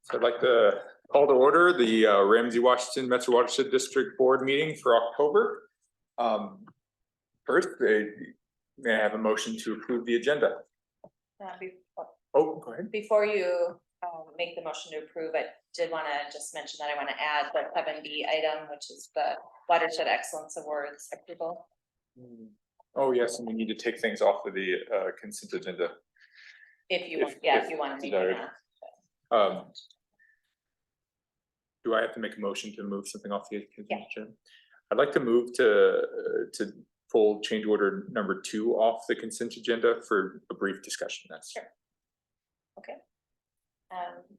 So I'd like to call to order the Ramsey-Washington Metro Watershed District Board meeting for October. First, may I have a motion to approve the agenda? Oh, go ahead. Before you make the motion to approve, I did want to just mention that I want to add the 7B item, which is the Watershed Excellence Awards approval. Oh, yes, and we need to take things off of the consent agenda. If you want, if you want to make that. Do I have to make a motion to move something off the consent agenda? I'd like to move to pull change order number 2 off the consent agenda for a brief discussion. That's sure. Okay.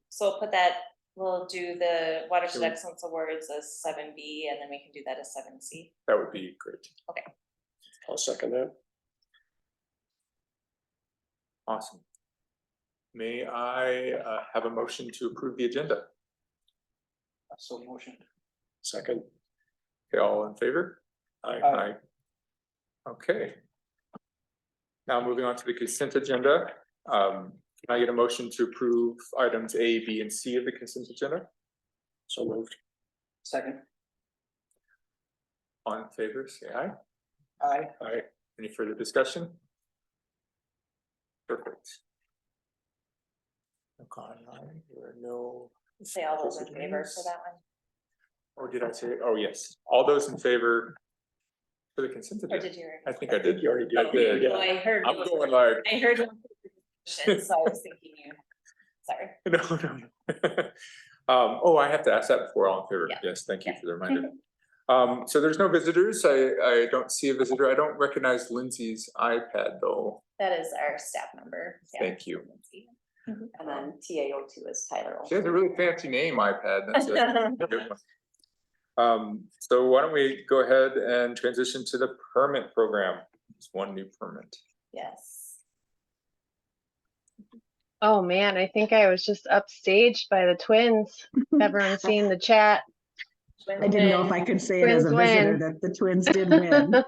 So we'll put that, we'll do the Watershed Excellence Awards as 7B, and then we can do that as 7C. That would be great. Okay. I'll second that. Awesome. May I have a motion to approve the agenda? So motion. Second. Okay, all in favor? Aye. Aye. Okay. Now moving on to the consent agenda. Can I get a motion to approve items A, B, and C of the consent agenda? So moved. Second. All in favor, say aye. Aye. Aye. Any further discussion? Perfect. Okay, there are no. Say all those in favor for that one. Or did I say? Oh, yes. All those in favor for the consent agenda? Or did you? I think I did. You already did. I did. Oh, I heard. I'm going like. I heard one, so I was thinking you. Sorry. No. Oh, I have to ask that before. All in favor? Yeah. Yes, thank you for the reminder. So there's no visitors. I don't see a visitor. I don't recognize Lindsay's iPad though. That is our staff member. Yeah. Thank you. And then TAO2 is Tyler. She has a really fancy name, iPad. That's a good one. So why don't we go ahead and transition to the permit program? It's one new permit. Yes. Oh man, I think I was just upstaged by the twins. Everyone's seen the chat. I didn't know if I could say it as a Twins visitor win. that the twins did win.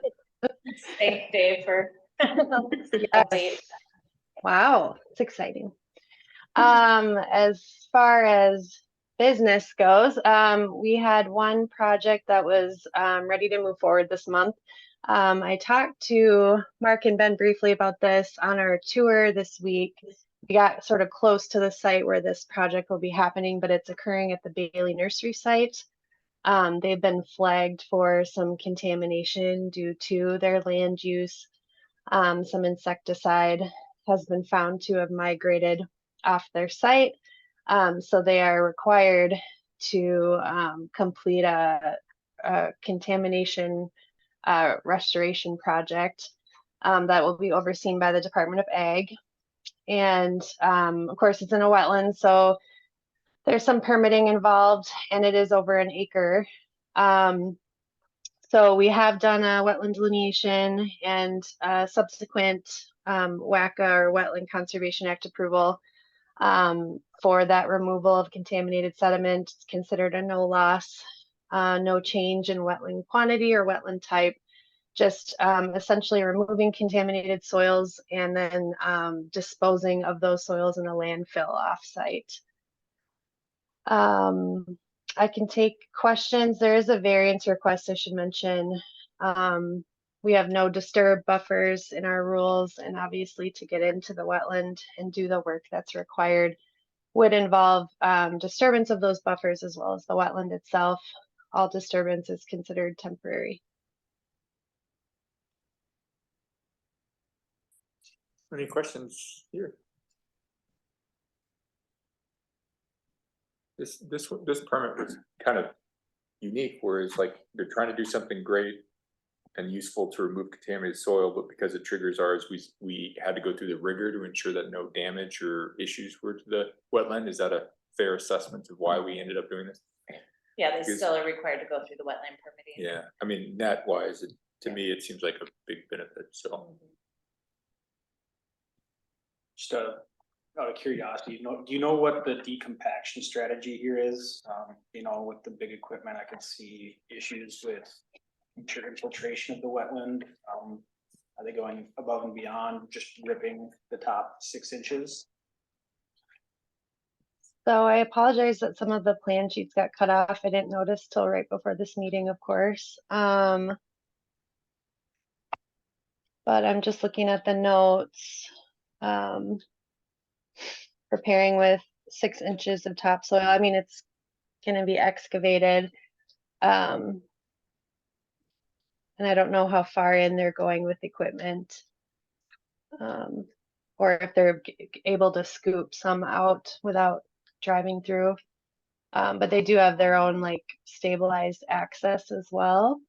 Thanks, Dave, for update. Wow, it's exciting. As far as business goes, we had one project that was ready to move forward this month. I talked to Mark and Ben briefly about this on our tour this week. We got sort of close to the site where this project will be happening, but it's occurring at the Bailey Nursery site. They've been flagged for some contamination due to their land use. Some insecticide has been found to have migrated off their site. So they are required to complete a contamination restoration project that will be overseen by the Department of Ag. And of course, it's in a wetland, so there's some permitting involved, and it is over an acre. So we have done a wetland delineation and subsequent WACA or Wetland Conservation Act approval for that removal of contaminated sediment. It's considered a no loss, no change in wetland quantity or wetland type, just essentially removing contaminated soils and then disposing of those soils in a landfill offsite. I can take questions. There is a variance request I should mention. We have no disturb buffers in our rules, and obviously to get into the wetland and do the work that's required would involve disturbance of those buffers as well as the wetland itself. All disturbance is considered temporary. Any questions here? This permit was kind of unique, whereas like they're trying to do something great and useful to remove contaminated soil, but because it triggers ours, we had to go through the rigor to ensure that no damage or issues were to the wetland. Is that a fair assessment of why we ended up doing this? Yeah, they still are required to go through the wetland permitting. Yeah, I mean, net wise, to me, it seems like a big benefit. So, Just out of curiosity, do you know what the decompaction strategy here is? You know, with the big equipment, I can see issues with infiltration of the wetland. Are they going above and beyond just ripping the top 6 inches? So I apologize that some of the plan sheets got cut off. I didn't notice till right before this meeting, of course. But I'm just looking at the notes. Preparing with 6 inches of topsoil. I mean, it's gonna be excavated. And I don't know how far in they're going with equipment. Or if they're able to scoop some out without driving through. But they do have their own like stabilized access as well.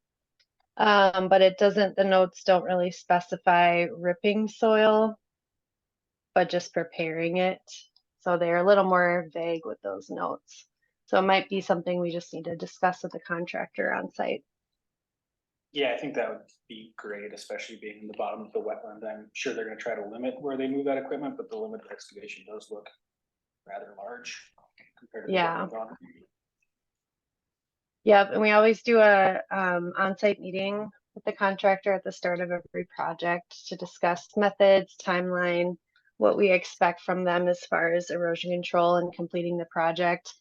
But it doesn't, the notes don't really specify ripping soil, but just preparing it. So they're a little more vague with those notes. So it might be something we just need to discuss with the contractor on site. Yeah, I think that would be great, especially being in the bottom of the wetland. I'm sure they're gonna try to limit where they move that equipment, but the limit of excavation does look rather large compared to the Yeah. wetland on. Yep, and we always do a on-site meeting with the contractor at the start of every project to discuss methods, timeline, what we expect from them as far as erosion control and completing the project.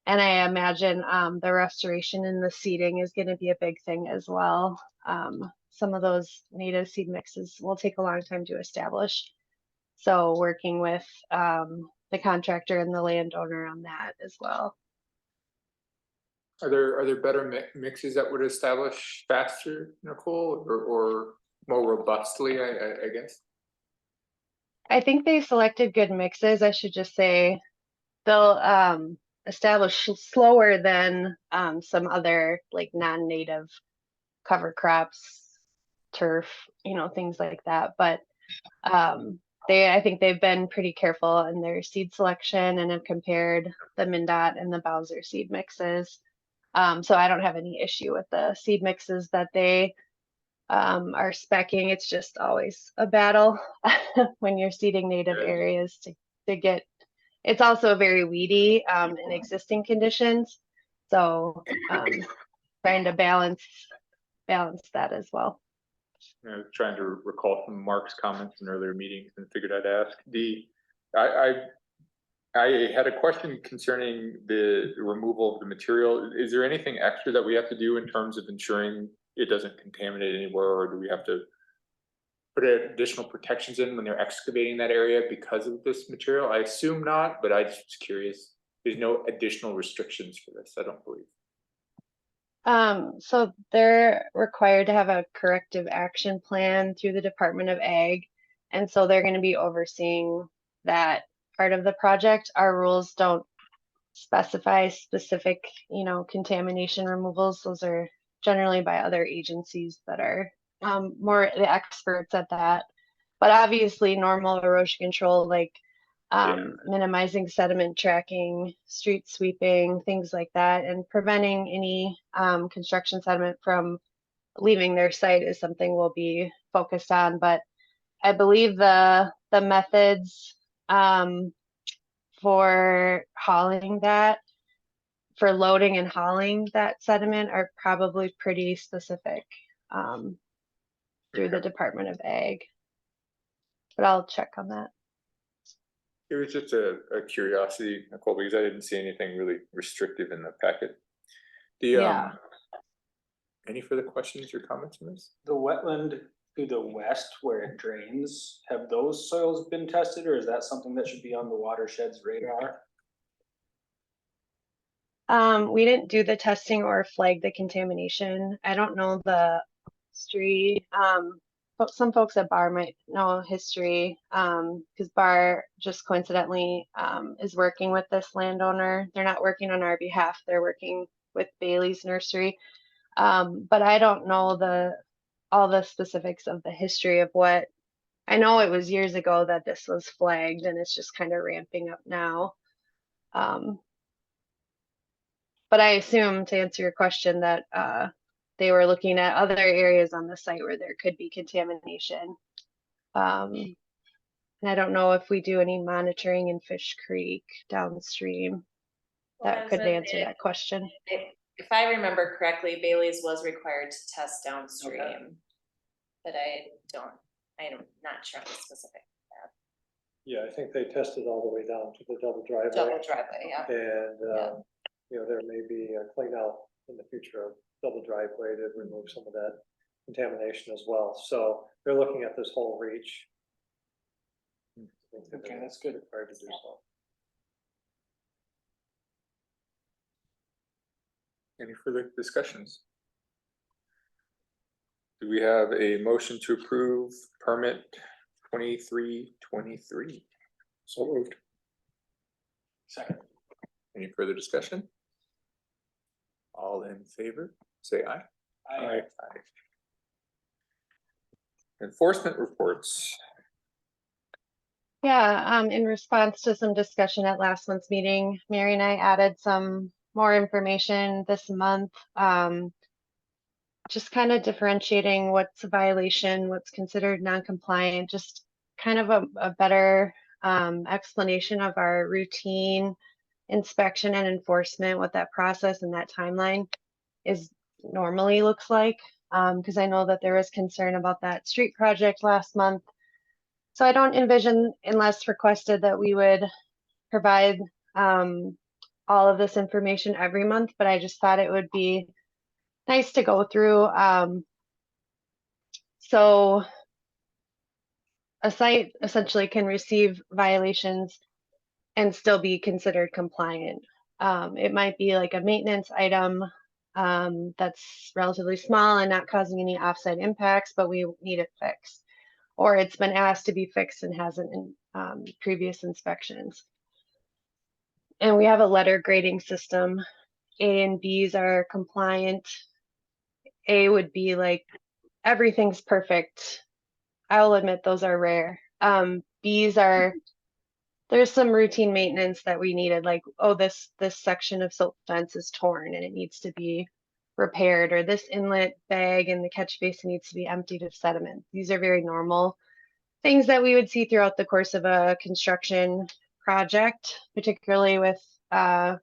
And I imagine the restoration and the seeding is going to be a big thing as well. Some of those native seed mixes will take a long time to establish. So working with the contractor and the landowner on that as well. Are there better mixes that would establish faster, Nicole, or more robustly, I guess? I think they selected good mixes. I should just say they'll establish slower than some other like non-native cover crops, turf, things like that. But I think they've been pretty careful in their seed selection and have compared the Mindot and the Bowser seed mixes. So I don't have any issue with the seed mixes that they are speccing. It's just always a battle when you're seeding native areas to get. It's also very weedy in existing conditions. So trying to balance that as well. I was trying to recall from Mark's comments in earlier meetings and figured I'd ask. I had a question concerning the removal of the material. Is there anything extra that we have to do in terms of ensuring it doesn't contaminate anywhere, or do we have to put additional protections in when they're excavating that area because of this material? I assume not, but I just was curious. There's no additional restrictions for this, I don't believe. So they're required to have a corrective action plan through the Department of Ag. And so they're going to be overseeing that part of the project. Our rules don't specify specific, contamination removals. Those are generally by other agencies that are more the experts at that. But obviously normal erosion control, like minimizing sediment tracking, street sweeping, things like that, and preventing any construction sediment from leaving their site is something we'll be focused on. But I believe the methods for hauling that, for loading and hauling that sediment are probably pretty specific through the Department of Ag. But I'll check on that. It was just a curiosity, Nicole, because I didn't see anything really restrictive in the packet. Any further questions or comments on this? The wetland to the west where it drains, have those soils been tested, or is that something that should be on the watershed's radar? We didn't do the testing or flag the contamination. I don't know the history. But some folks at Bar might know history because Bar just coincidentally is working with this landowner. They're not working on our behalf. They're working with Bailey's nursery. But I don't know all the specifics of the history of what. I know it was years ago that this was flagged and it's just kind of ramping up now. But I assume, to answer your question, that they were looking at other areas on the site where there could be contamination. And I don't know if we do any monitoring in Fish Creek downstream. That could answer that question. If I remember correctly, Bailey's was required to test downstream. Okay. But I'm not sure on the specific. Yeah, I think they tested all the way down to the double driveway. double driveway, yeah. And, Yeah. you know, there may be a clean out in the future of double driveway to remove some of that contamination as well. So they're looking at this whole reach. I think that Okay, they're that's good. required to do Yeah. so. Any further discussions? Do we have a motion to approve permit 2323? So moved. Second. Any further discussion? All in favor, say aye. I, Enforcement reports. Yeah, in response to some discussion at last month's meeting, Mary and I added some more information this month. Just kind of differentiating what's a violation, what's considered non-compliant, just kind of a better explanation of our routine inspection and enforcement, what that process and that timeline is normally looks like. Because I know that there was concern about that street project last month. So I don't envision, unless requested, that we would provide all of this information every month, but I just thought it would be nice to go through. So a site essentially can receive violations and still be considered compliant. It might be like a maintenance item that's relatively small and not causing any offsite impacts, but we need it fixed. Or it's been asked to be fixed and hasn't in previous inspections. And we have a letter grading system. A and B's are compliant. A would be like, everything's perfect. I'll admit those are rare. B's are, there's some routine maintenance that we needed, like, oh, this section of silt fence is torn and it needs to be repaired, or this inlet bag in the catch basin needs to be emptied of sediment. These are very normal things that we would see throughout the course of a construction project, particularly with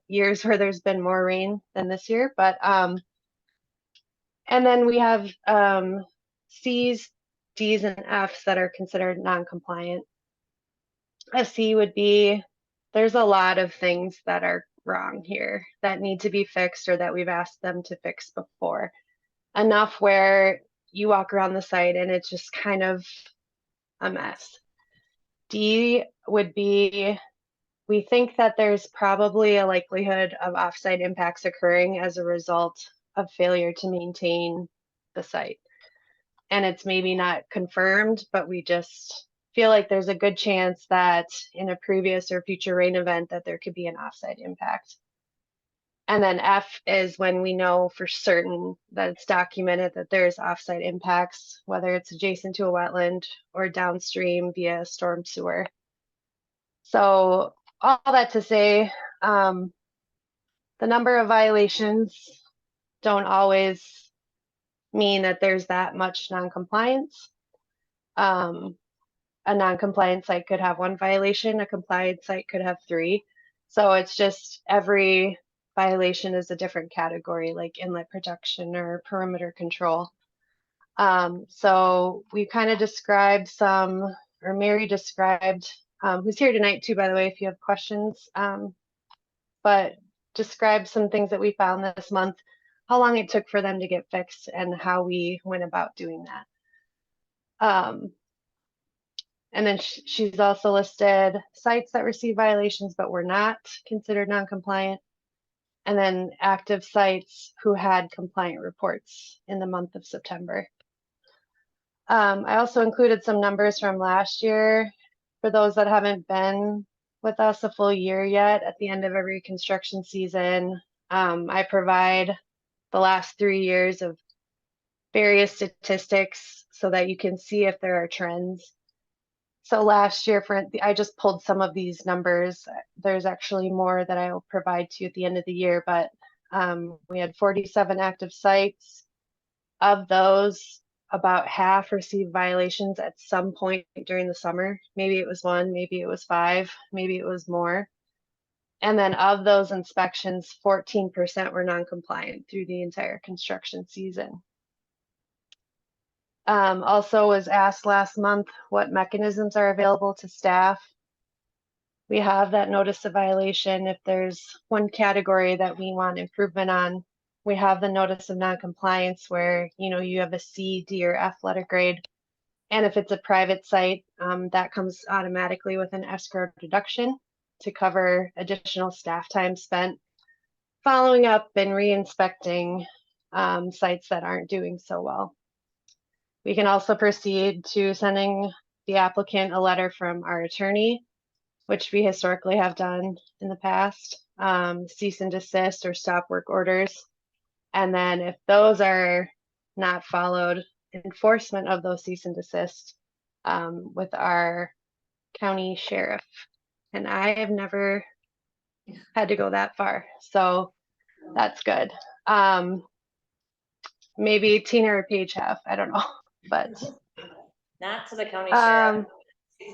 years where there's been more rain than this year. But and then we have C's, D's, and F's that are considered non-compliant. A C would be, there's a lot of things that are wrong here that need to be fixed or that we've asked them to fix before. Enough where you walk around the site and it's just kind of a mess. D would be, we think that there's probably a likelihood of offsite impacts occurring as a result of failure to maintain the site. And it's maybe not confirmed, but we just feel like there's a good chance that in a previous or future rain event that there could be an offsite impact. And then F is when we know for certain that it's documented that there's offsite impacts, whether it's adjacent to a wetland or downstream via storm sewer. So all that to say, the number of violations don't always mean that there's that much non-compliance. A non-compliant site could have 1 violation, a compliant site could have 3. So it's just every violation is a different category, like inlet protection or perimeter control. So we kind of described some, or Mary described, who's here tonight too, by the way, if you have questions, but describe some things that we found this month, how long it took for them to get fixed and how we went about doing that. And then she's also listed sites that receive violations but were not considered non-compliant, and then active sites who had compliant reports in the month of September. I also included some numbers from last year for those that haven't been with us a full year yet. At the end of every construction season, I provide the last 3 years of various statistics so that you can see if there are trends. So last year, I just pulled some of these numbers. There's actually more that I will provide to you at the end of the year, but we had 47 active sites. Of those, about half received violations at some point during the summer. Maybe it was 1, maybe it was 5, maybe it was more. And then of those inspections, 14% were non-compliant through the entire construction season. Also was asked last month what mechanisms are available to staff We have that notice of violation. If there's one category that we want improvement on, we have the notice of noncompliance where, you have a C, D, or F letter grade. And if it's a private site, that comes automatically with an escrow deduction to cover additional staff time spent following up and re-inspecting sites that aren't doing so well. We can also proceed to sending the applicant a letter from our attorney, which we historically have done in the past, cease and desist or stop work orders. And then if those are not followed, enforcement of those cease and desist with our county sheriff. And I have never had to go that far, so that's good. Maybe Tina or Paige have, I don't know, but Not to the county sheriff.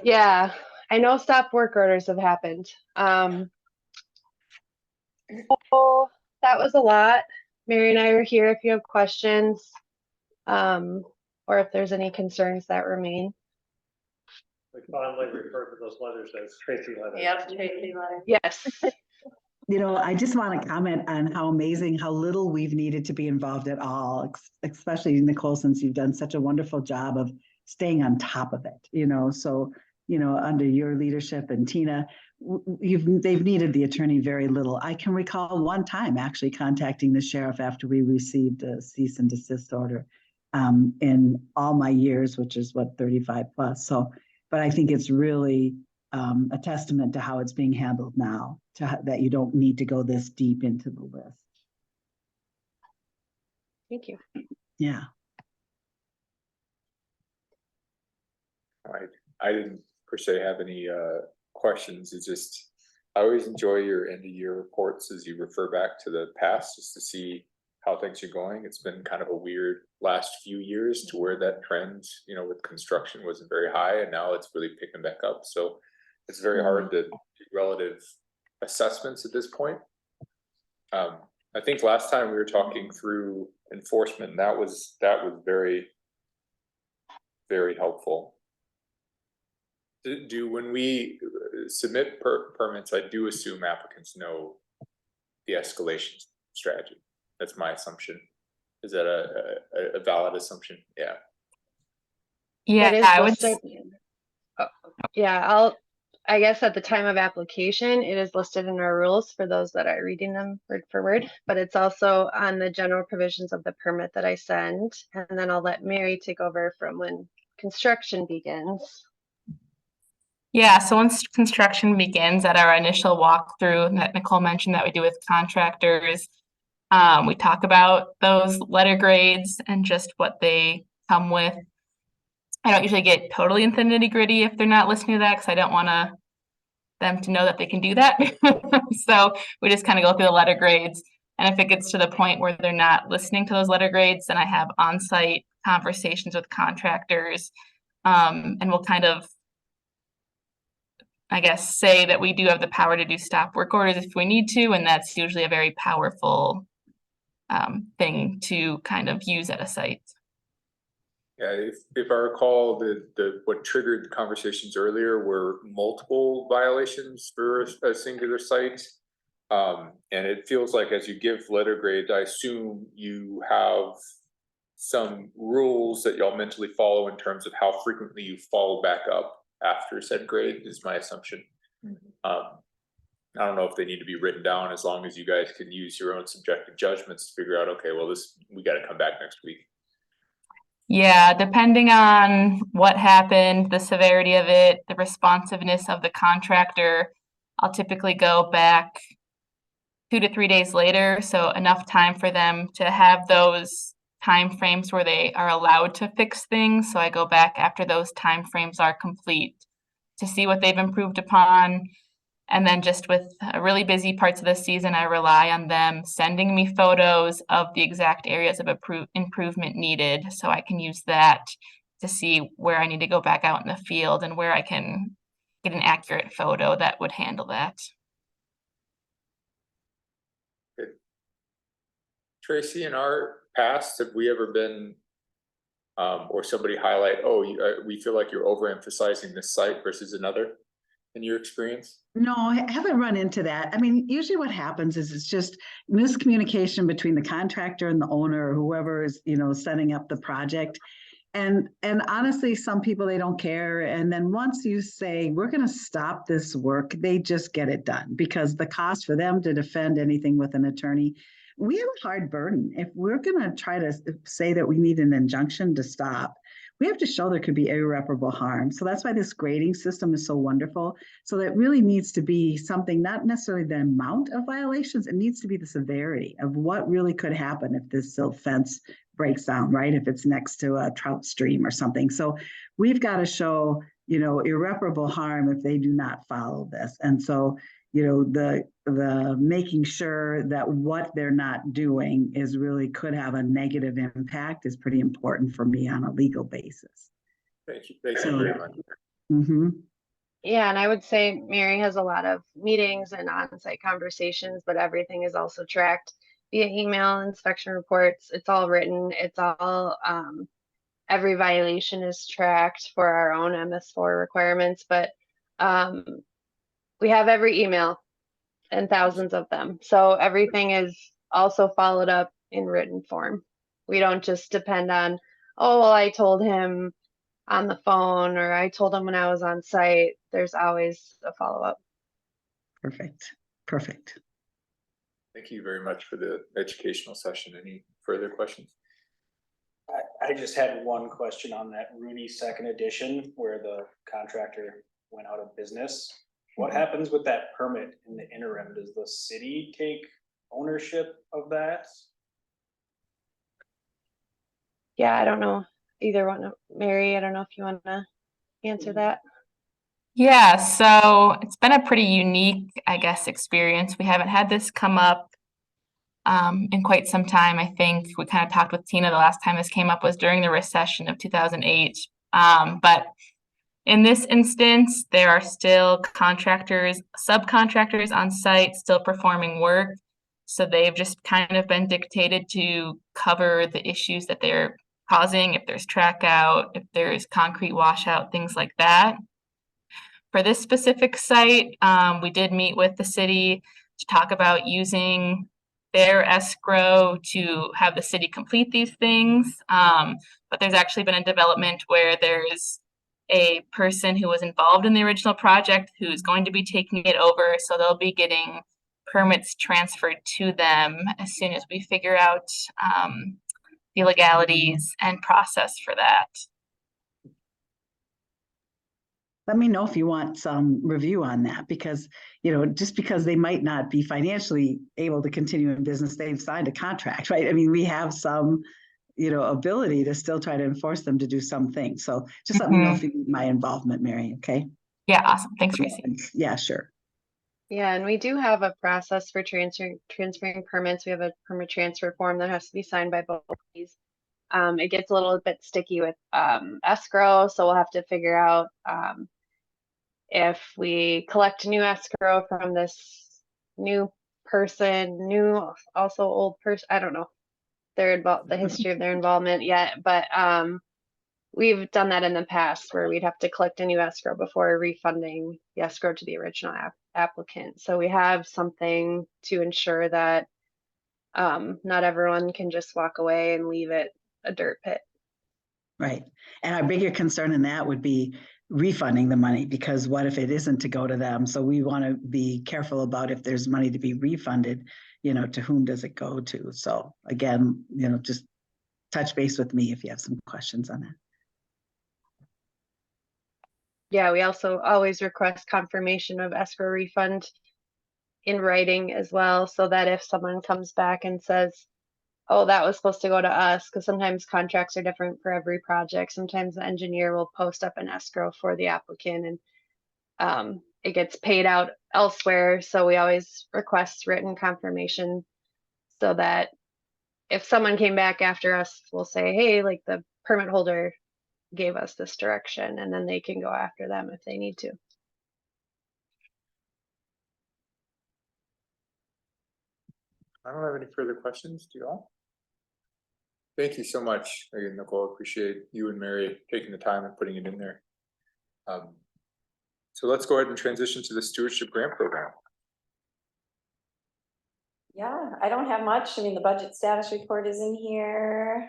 yeah, I know stop work orders have happened. So that was a lot. Mary and I are here if you have questions, or if there's any concerns that remain. We fondly refer to those letters as Tracy letters. Yep, Tracy letter. Yes. I just want to comment on how amazing, how little we've needed to be involved at all, especially Nicole, since you've done such a wonderful job of staying on top of it, so, under your leadership and Tina, they've needed the attorney very little. I can recall one time actually contacting the sheriff after we received a cease and desist order in all my years, which is 35 plus. So, but I think it's really a testament to how it's being handled now, that you don't need to go this deep into the list. Thank you. Yeah. I didn't per se have any questions. It's just, I always enjoy your end of year reports as you refer back to the past, just to see how things are going. It's been kind of a weird last few years to where that trend, with construction wasn't very high, and now it's really picking back up. So it's very hard to do relative assessments at this point. I think last time we were talking through enforcement, and that was very, very helpful. When we submit permits, I do assume applicants know the escalation strategy. That's my assumption. Is that a valid assumption? Yeah. Yeah, I would. Yeah, I guess at the time of application, it is listed in our rules for those that are reading them word for word, but it's also on the general provisions of the permit that I send. And then I'll let Mary take over from when construction begins. Yeah, so once construction begins, at our initial walkthrough that Nicole mentioned that we do with contractors, we talk about those letter grades and just what they come with. I don't usually get totally into the nitty-gritty if they're not listening to that, because I don't want them to know that they can do that. So we just kind of go through the letter grades. And if it gets to the point where they're not listening to those letter grades, then I have on-site conversations with contractors, and we'll kind of, I guess, say that we do have the power to do stop work orders if we need to, and that's usually a very powerful thing to kind of use at a site. Yeah, if I recall, what triggered the conversations earlier were multiple violations for a singular site. And it feels like as you give letter grades, I assume you have some rules that y'all mentally follow in terms of how frequently you follow back up after said grade, is my assumption. I don't know if they need to be written down, as long as you guys can use your own subjective judgments to figure out, okay, well, we got to come back next week. Yeah, depending on what happened, the severity of it, the responsiveness of the contractor, I'll typically go back 2 to 3 days later. So enough time for them to have those time frames where they are allowed to fix things. So I go back after those time frames are complete to see what they've improved upon. And then just with really busy parts of the season, I rely on them sending me photos of the exact areas of improvement needed. So I can use that to see where I need to go back out in the field and where I can get an accurate photo that would handle that. Good. Tracy, in our past, have we ever been, or somebody highlight, we feel like you're overemphasizing this site versus another? in your experience? No, I haven't run into that. I mean, usually what happens is it's just miscommunication between the contractor and the owner or whoever is, setting up the project. And honestly, some people, they don't care. And then once you say, we're going to stop this work, they just get it done because the cost for them to defend anything with an attorney, we have a hard burden. If we're going to try to say that we need an injunction to stop, we have to show there could be irreparable harm. So that's why this grading system is so wonderful. So that really needs to be something, not necessarily the amount of violations, it needs to be the severity of what really could happen if this silt fence breaks down, right? If it's next to a trout stream or something. So we've got to show, irreparable harm if they do not follow this. And so, the making sure that what they're not doing is really could have a negative impact is pretty important for me on a legal basis. Thank you very much. Mm-hmm. Yeah, and I would say Mary has a lot of meetings and on-site conversations, but everything is also tracked via email, inspection reports. It's all written. It's all, every violation is tracked for our own MS4 requirements, but we have every email and thousands of them. So everything is also followed up in written form. We don't just depend on, oh, well, I told him on the phone or I told him when I was on site. There's always a follow-up. Perfect. Thank you very much for the educational session. Any further questions? I just had one question on that Rooney second edition where the contractor went out of business. What happens with that permit in the interim? Does the city take ownership of that? Yeah, I don't know either one. Mary, I don't know if you want to answer that. Yeah, so it's been a pretty unique, I guess, experience. We haven't had this come up in quite some time. I think we kind of talked with Tina the last time this came up was during the recession of 2008. But in this instance, there are still subcontractors on site still performing work. So they've just kind of been dictated to cover the issues that they're causing, if there's track out, if there's concrete washout, things like that. For this specific site, we did meet with the city to talk about using their escrow to have the city complete these things. But there's actually been a development where there's a person who was involved in the original project who's going to be taking it over. So they'll be getting permits transferred to them as soon as we figure out the legalities and process for that. Let me know if you want some review on that because, just because they might not be financially able to continue in business, they've signed a contract, right? I mean, we have some, ability to still try to enforce them to do some things. So just let me know if you need my involvement, Mary, okay? Yeah, awesome. Thanks, Tracy. Yeah, sure. Yeah, and we do have a process for transferring permits. We have a permit transfer form that has to be signed by both parties. It gets a little bit sticky with escrow, so we'll have to figure out if we collect a new escrow from this new person, also old person, I don't know the history of their involvement yet, but we've done that in the past where we'd have to collect a new escrow before refunding the escrow to the original applicant. So we have something to ensure that not everyone can just walk away and leave it a dirt pit. Right. And our bigger concern in that would be refunding the money because what if it isn't to go to them? So we want to be careful about if there's money to be refunded, to whom does it go to? So again, just touch base with me if you have some questions on that. Yeah, we also always request confirmation of escrow refund in writing as well, so that if someone comes back and says, oh, that was supposed to go to us, because sometimes contracts are different for every project. Sometimes the engineer will post up an escrow for the applicant and it gets paid out elsewhere. So we always request written confirmation so that if someone came back after us, we'll say, hey, like the permit holder gave us this direction, and then they can go after them if they need to. I don't have any further questions. Do you all? Thank you so much again, Nicole. Appreciate you and Mary taking the time and putting it in there. So let's go ahead and transition to the stewardship grant program. Yeah, I don't have much. I mean, the budget status report is in here.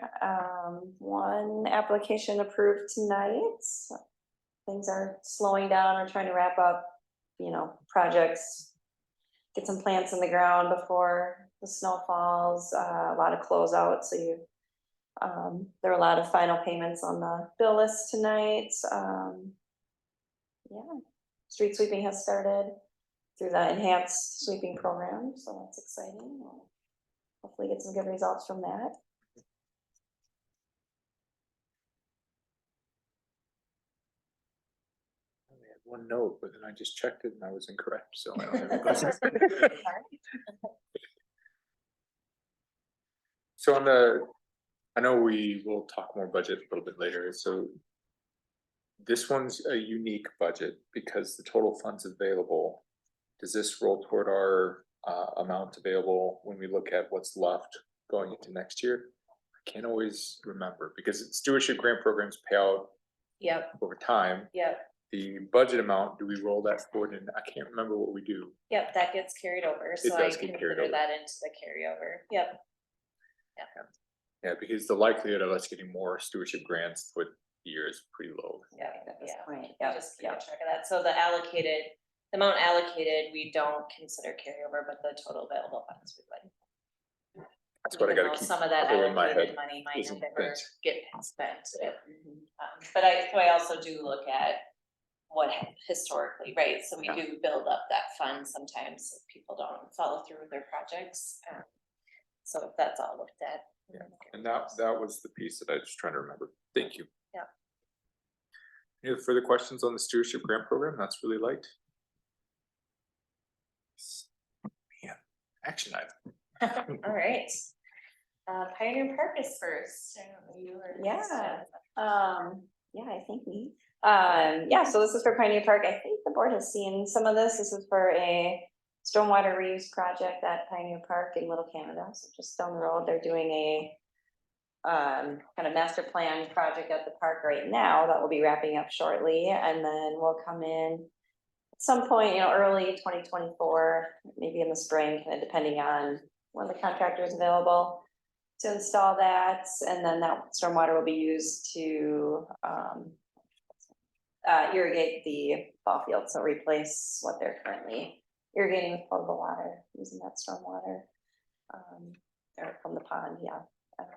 One application approved tonight. Things are slowing down. We're trying to wrap up, projects. Get some plants in the ground before the snow falls, a lot of closeouts, so there are a lot of final payments on the bill list tonight. Yeah, street sweeping has started through the enhanced sweeping program, so that's exciting. We'll hopefully get some good results from that. I only had one note, but then I just checked it and I was incorrect, so I don't have any questions. So I know we will talk more budget a little bit later, so this one's a unique budget because the total funds available, does this roll toward our amount available when we look at what's left going into next year? I can't always remember because stewardship grant programs pay out Yep, over time. yep, The budget amount, do we roll that forward? And I can't remember what we do. yep, that gets carried over, so I does get carried consider over. that into the carryover. Yep. Yeah, because the likelihood of us getting more stewardship grants for the year is pretty low. Yeah, At this yeah. point, We yeah, just keep track of that. So the amount allocated, we don't consider carryover, but the total available funds we would. That's what I Even gotta though keep some of that clear in my allocated head, money might isn't never spent. get spent. But I also do look at what historically, right? So we do build up that fund sometimes if people don't follow through with their projects. So if that's all looked at. Yeah. And that was the piece that I was trying to remember. Thank you. Yeah. Any further questions on the stewardship grant program? That's really light. Man, action item. All right. Pioneer Park is first. I don't know, you were. Yeah. Yeah, I think me. Yeah, so this is for Pioneer Park. I think the board has seen some of this. This is for a stormwater reuse project at Pioneer Park in Little Canada. So just down the road, they're doing a kind of master plan project at the park right now that will be wrapping up shortly. And then we'll come in at some point, early 2024, maybe in the spring, kind of depending on when the contractor is available to install that. And then that stormwater will be used to irrigate the ball field. So replace what they're currently irrigating with potable water, using that stormwater or from the pond. Yeah. Anything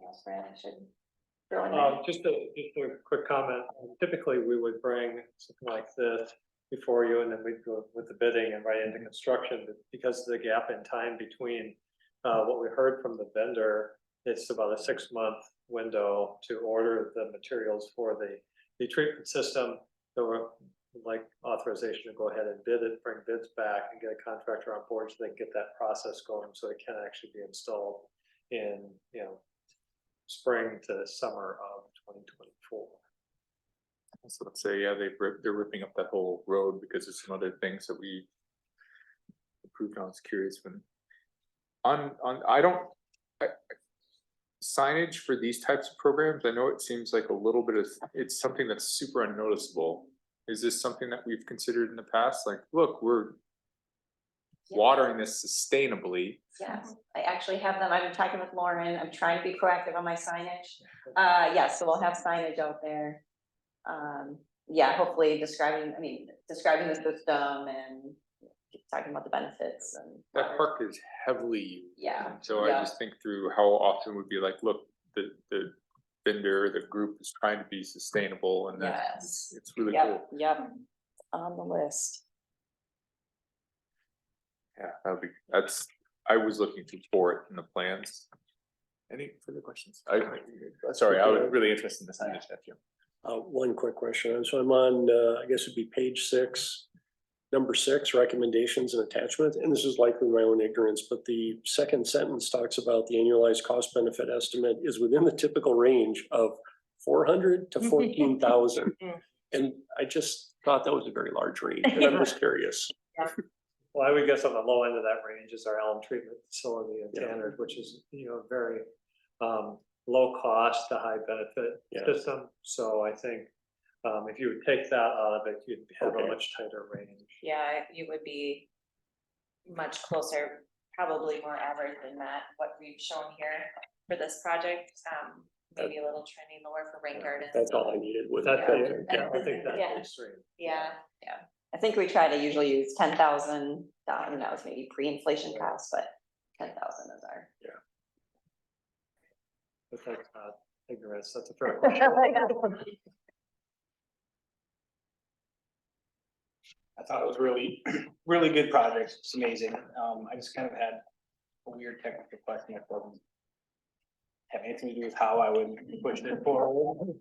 else, Brad? I should throw in there. Just a quick comment. Typically, we would bring something like this before you, and then we'd go with the bidding and right into construction. But because of the gap in time between what we heard from the vendor, it's about a 6-month window to order the materials for the treatment system. So we're like authorization to go ahead and bid it, bring bids back and get a contractor on board so they can get that process going so it can actually be installed in, spring to summer of 2024. So let's say, yeah, they're ripping up that whole road because of some other things that we approved on. I was curious when signage for these types of programs. I know it seems like a little bit of, it's something that's super unnoticeable. Is this something that we've considered in the past? Like, look, we're watering this sustainably. Yes, I actually have them. I've been talking with Lauren. I'm trying to be proactive on my signage. Yes, so we'll have signage out there. Yeah, hopefully describing the system and talking about the benefits and. That park is heavily used. Yeah, And so I just think through how often would be like, look, the vendor, the group is trying to be sustainable and Yes. it's really cool. Yep, on the list. Yeah, I was looking for it in the plans. Any further questions? Sorry, I was really interested in the signage stuff, yeah. One quick question. So I'm on, I guess it'd be page 6, number 6, recommendations and attachments. And this is likely my own ignorance, but the second sentence talks about the annualized cost benefit estimate is within the typical range of 400 to 14,000. And I just thought that was a very large range. And I'm just curious. Well, I would guess on the low end of that range is our Elm treatment facility in Yeah. Tanners, which is, very low cost to high benefit Yeah. system. So I think If you would take that out of it, you'd have a Okay. much tighter range. Yeah, you would be much closer, probably more average than that, what we've shown here for this project. Maybe a little trending lower for rain gardens. That's all I needed with That's, that. yeah, I think that's Yeah. extreme. Yeah, yeah. I think we try to usually use 10,000, that was maybe pre-inflation costs, but 10,000 is our. But that's not ignorance, that's a fair question. I thought it was really, really good project. It's amazing. I just kind of had a weird technical question that doesn't have anything to do with how I would push it forward.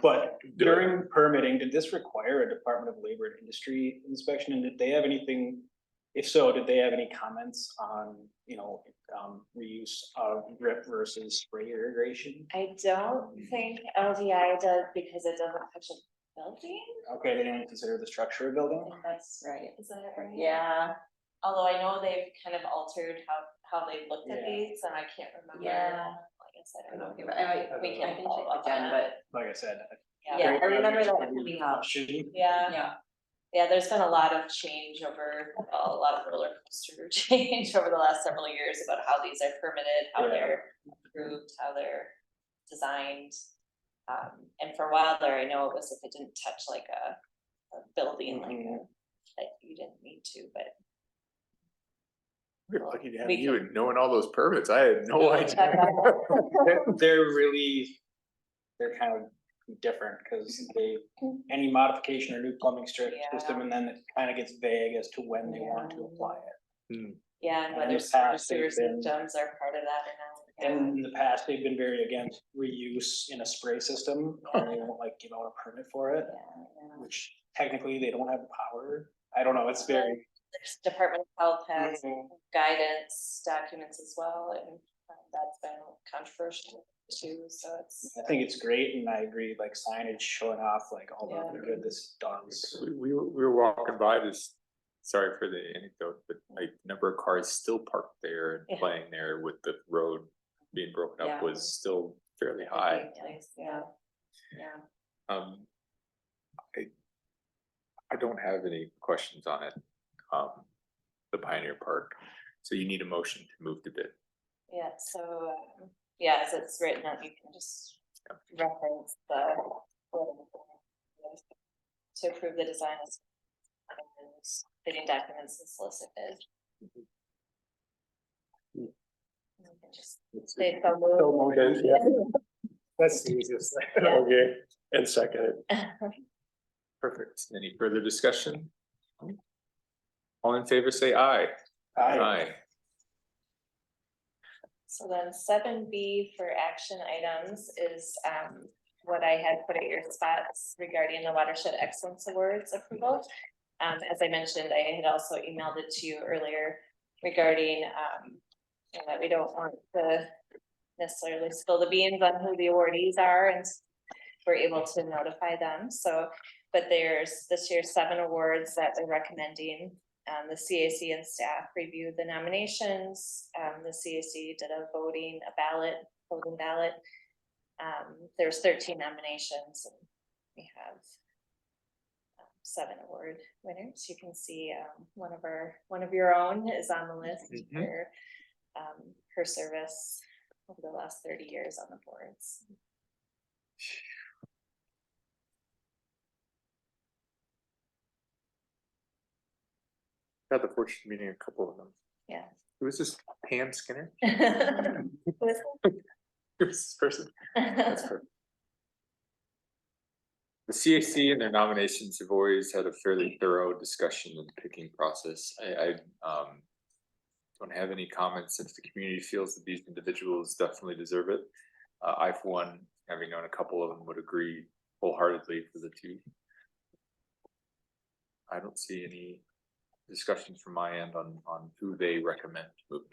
But during permitting, did this require a Department of Labor and Industry inspection? And did they have anything? If so, did they have any comments on, reuse of drip versus spray irrigation? I don't think LDI does because it doesn't touch a building. Okay, they didn't consider the structure of I building? think that's right. Is that right? Yeah, although I know they've kind of altered how they've looked at Yeah. these, and I can't remember. Yeah. I guess I don't know if you're right, we can I can follow check up on again, that. but Like I said. Yeah, I remember that Great coming up. question. Yeah, Yeah. yeah, there's been a lot of change over, a lot of roller coaster change over the last several years about how these are permitted, how Yeah. they're approved, how they're designed. And for a while there, I know it was if it didn't touch like a building, like you didn't need to, but. We're lucky to have We you and knowing all those permits. I had no idea. They're kind of different because any modification or new plumbing Yeah. system, and then it kind of gets vague as to when they want to apply it. Yeah, and And whether in the past, sewer they've been- systems are part of that or not. And in the past, they've been very against reuse in a spray system, and they won't like give out a permit for it, which technically they don't have the power. I don't know, it's very. There's Department of Health has guidance documents as well, and that's been controversial too, so it's. I think it's great, and I agree, like signage showing off like all the good this does. We were walking by this, sorry for the anecdote, but like number of cars still parked there and Yeah. playing there with the road being broken up Yeah. was still fairly a high. big place, yeah, yeah. I don't have any questions on it. The Pioneer Park, so you need a motion to move the bid. Yeah, so, yeah, as it's written up, you can just reference the. To approve the design as. Bidding documents and solicit bid. You can just say so moved. Okay, yeah, That's the easiest thing. Yeah. okay, and second it. Perfect. Any further discussion? All in favor, say aye. Aye. So then 7B for action items is what I had put at your spots regarding the Watershed Excellence Awards approval. As I mentioned, I had also emailed it to you earlier regarding that we don't want to necessarily spill the beans on who the awardees are, and we're able to notify them. So, but there's this year 7 awards that they're recommending. The CAC and staff reviewed the nominations. The CAC did a voting ballot. There's 13 nominations, and we have 7 award winners. You can see one of your own is on the list for her service over the last 30 years on the boards. Had the fortune of meeting a couple of them. Yeah. Who is this? Pam Skinner? Who's Who's this person? That's perfect. The CAC and their nominations have always had a fairly thorough discussion and picking process. I don't have any comments if the community feels that these individuals definitely deserve it. I, for one, having known a couple of them, would agree wholeheartedly for the 2. I don't see any discussions from my end on who they recommend moving.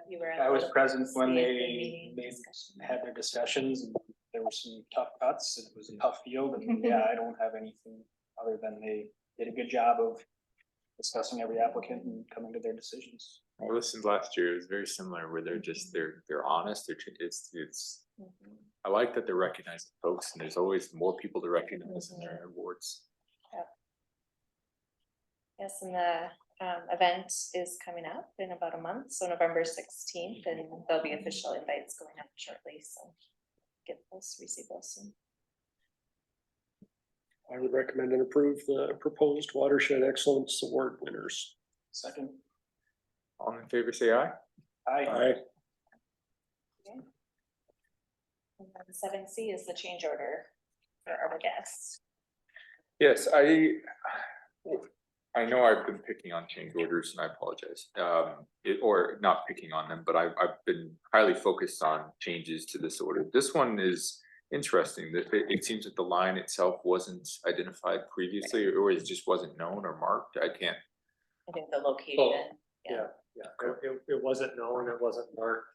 You were I was present when CAC they meeting discussion. had their discussions, and there were some tough cuts, and it was a tough field, and yeah, I don't have anything other than they did a good job of discussing every applicant and coming to their decisions. I listened last year, it was very similar where they're just, they're honest, it's I like that they're recognizing folks, and there's always more people to recognize in their awards. Yes, and the event is coming up in about a month, so November 16th, and there'll be official invites going out shortly, so receive those soon. I would recommend and approve the proposed Watershed Excellence Award winners. Second. All in favor, say aye. Aye. And then 7C is the change order for our guests. Yes, I know I've been picking on change orders, and I apologize. Or not picking on them, but I've been highly focused on changes to this order. This one is interesting, that it seems that the line itself wasn't identified previously, or it just wasn't known or marked. I can't. I think the location. Yeah, it wasn't known, it wasn't marked.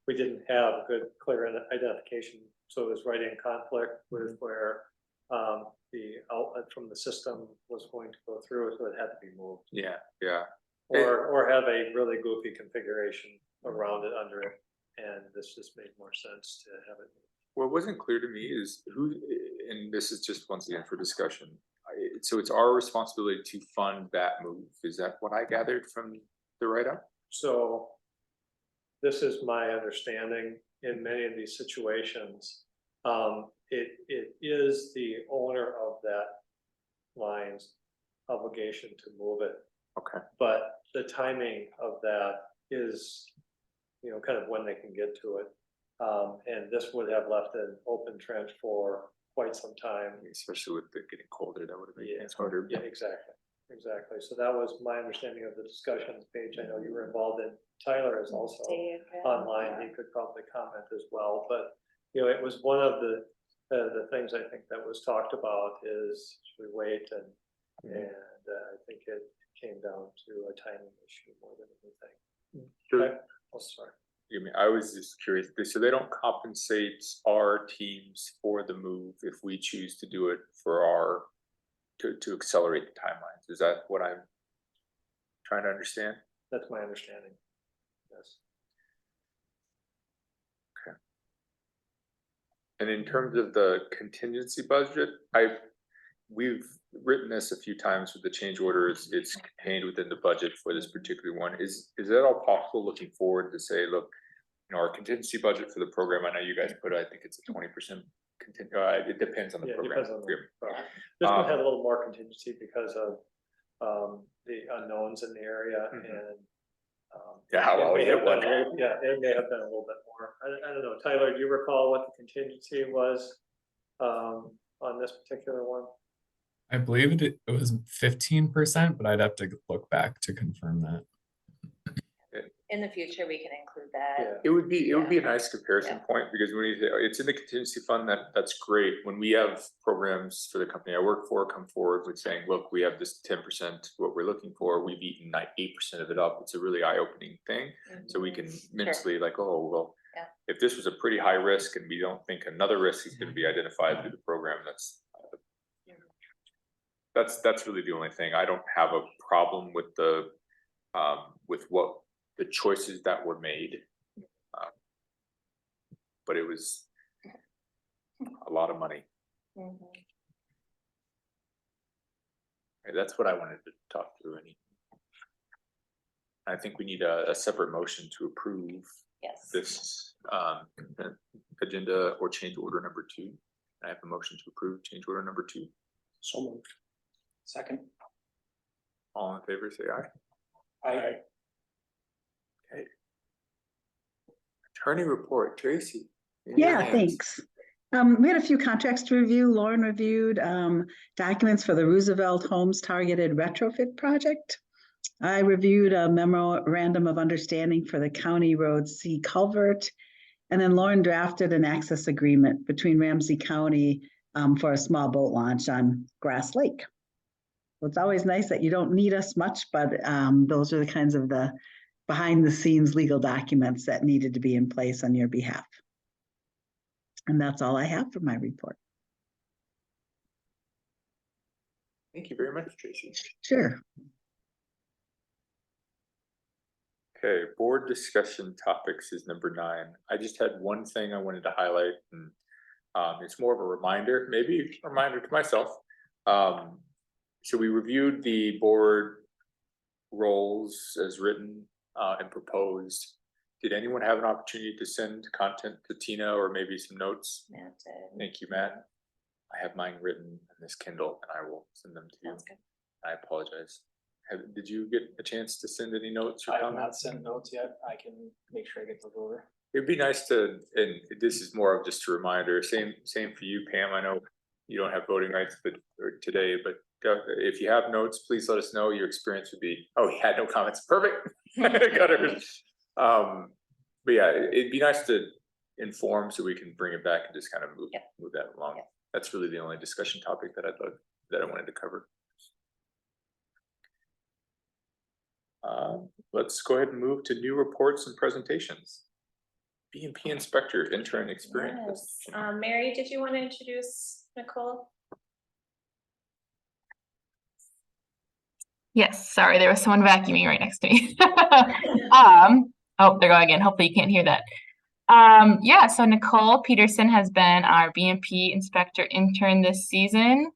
We didn't have good, clear identification, so it was right in conflict with where the outlet from the system was going to go through, so it had to be moved. Yeah. Or have a really goofy configuration around it, under it, and this just made more sense to have it. What wasn't clear to me is who, and this is just once again for discussion. So it's our responsibility to fund that move. Is that what I gathered from the write-up? So this is my understanding in many of these situations. It is the owner of that line's obligation to move it. Okay. But the timing of that is, kind of when they can get to it. And this would have left an open trench for quite some time. Especially with it getting colder, that would have made Yeah, it harder. yeah, exactly. So that was my understanding of the discussion page. I know you were involved in. Tyler is also Dave, yeah. online. He could probably comment as well, but it was one of the things I think that was talked about is should we wait, and I think it came down to a timing issue more than anything. So, Oh, sorry. I was just curious, so they don't compensate our teams for the move if we choose to do it for to accelerate the timelines. Is that what I'm trying to understand? That's my understanding. Yes. Okay. And in terms of the contingency budget, we've written this a few times with the change orders. It's contained within the budget for this particular one. Is that all possible looking forward to say, look, our contingency budget for the program, I know you guys put, I think it's a 20% it depends on the program. Depends on the program. This one had a little more contingency because of the unknowns in the area, and it may have been a little bit more. I don't know. Tyler, do you recall what the contingency was on this particular one? I believe it was 15%, but I'd have to look back to confirm that. In the future, we can include that. It would be a nice comparison point, because when it's in the contingency fund, that's great. When we have programs for the company I work for come forward with saying, look, we have this 10%, what we're looking for, we've eaten 8% of it up. It's a really eye-opening thing. So we can mentally if this was a pretty high risk and we don't think another risk is going to be identified through the program, that's really the only thing. I don't have a problem with with what the choices that were made, but it was a lot of money. That's what I wanted to talk through. I think we need a separate motion to approve this agenda or change order number 2. I have a motion to approve change order number 2. So moved. Second. All in favor, say aye. Aye. Okay. Attorney report, Tracy. Yeah, thanks. We had a few contracts to review. Lauren reviewed documents for the Roosevelt Homes Targeted Retrofit Project. I reviewed a memorandum of understanding for the County Road C culvert. And then Lauren drafted an access agreement between Ramsey County for a small boat launch on Grass Lake. So it's always nice that you don't need us much, but those are the kinds of the behind the scenes legal documents that needed to be in place on your behalf. And that's all I have for my report. Thank you very much, Tracy. Sure. Okay, board discussion topics is number 9. I just had one thing I wanted to highlight, and It's more of a reminder, maybe a reminder to myself. So we reviewed the board roles as written and proposed. Did anyone have an opportunity to send content to Tina or maybe some notes? Matt did. Thank you, Matt. I have mine written in this Kindle and I will send them to you. Sounds good. I apologize. Did you get a chance to send any notes or I have comments? not sent notes yet. I can make sure I get those over. It'd be nice to, and this is more of just a reminder, same for you, Pam. I know you don't have voting rights today, but if you have notes, please let us know. Your experience would be, oh, he had no comments. Perfect. Got it. But yeah, it'd be nice to inform so we can bring it back and just kind of move that along. That's really the only discussion topic that I wanted to cover. Let's go ahead and move to new reports and presentations. B&P inspector intern experience. Yes. Mary, did you want to introduce Nicole? Yes, sorry, there was someone vacuuming right next to me. Oh, there go again. Hopefully you can't hear that. Yeah, so Nicole Peterson has been our B&P inspector intern this season.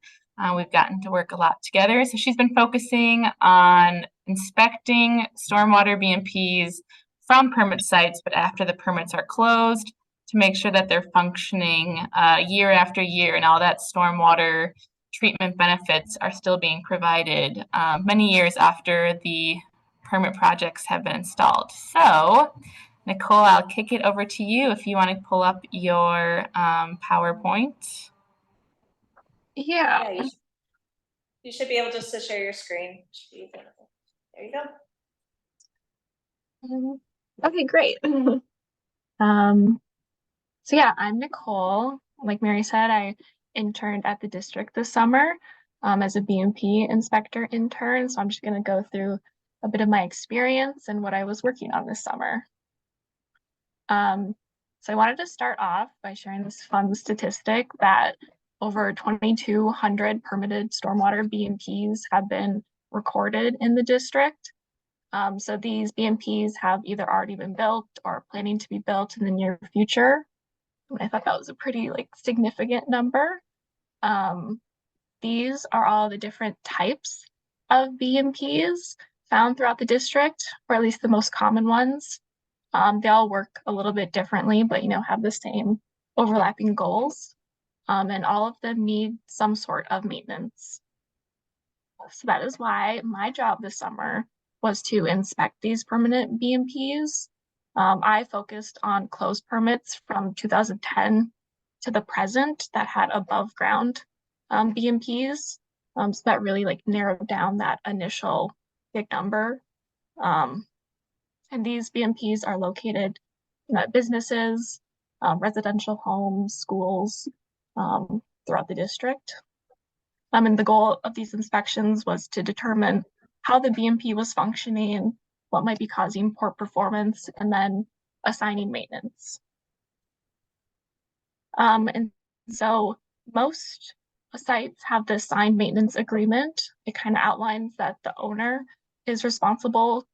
We've gotten to work a lot together. So she's been focusing on inspecting stormwater B&Ps from permit sites, but after the permits are closed, to make sure that they're functioning year after year and all that stormwater treatment benefits are still being provided many years after the permit projects have been installed. So, Nicole, I'll kick it over to you if you want to pull up your PowerPoint. Yeah, you should be able just to share your screen. There you go. Okay, great. So yeah, I'm Nicole. Like Mary said, I interned at the district this summer as a B&P inspector intern. So I'm just going to go through a bit of my experience and what I was working on this summer. So I wanted to start off by sharing this fun statistic that over 2,200 permitted stormwater B&Ps have been recorded in the district. So these B&Ps have either already been built or planning to be built in the near future. And I thought that was a pretty significant number. These are all the different types of B&Ps found throughout the district, or at least the most common ones. They all work a little bit differently, but have the same overlapping goals. And all of them need some sort of maintenance. So that is why my job this summer was to inspect these permanent B&Ps. I focused on closed permits from 2010 to the present that had above ground B&Ps. So that really narrowed down that initial big number. And these B&Ps are located at businesses, residential homes, schools throughout the district. And the goal of these inspections was to determine how the B&P was functioning, what might be causing poor performance, and then assigning maintenance. And so most sites have this signed maintenance agreement. It kind of outlines that the owner is responsible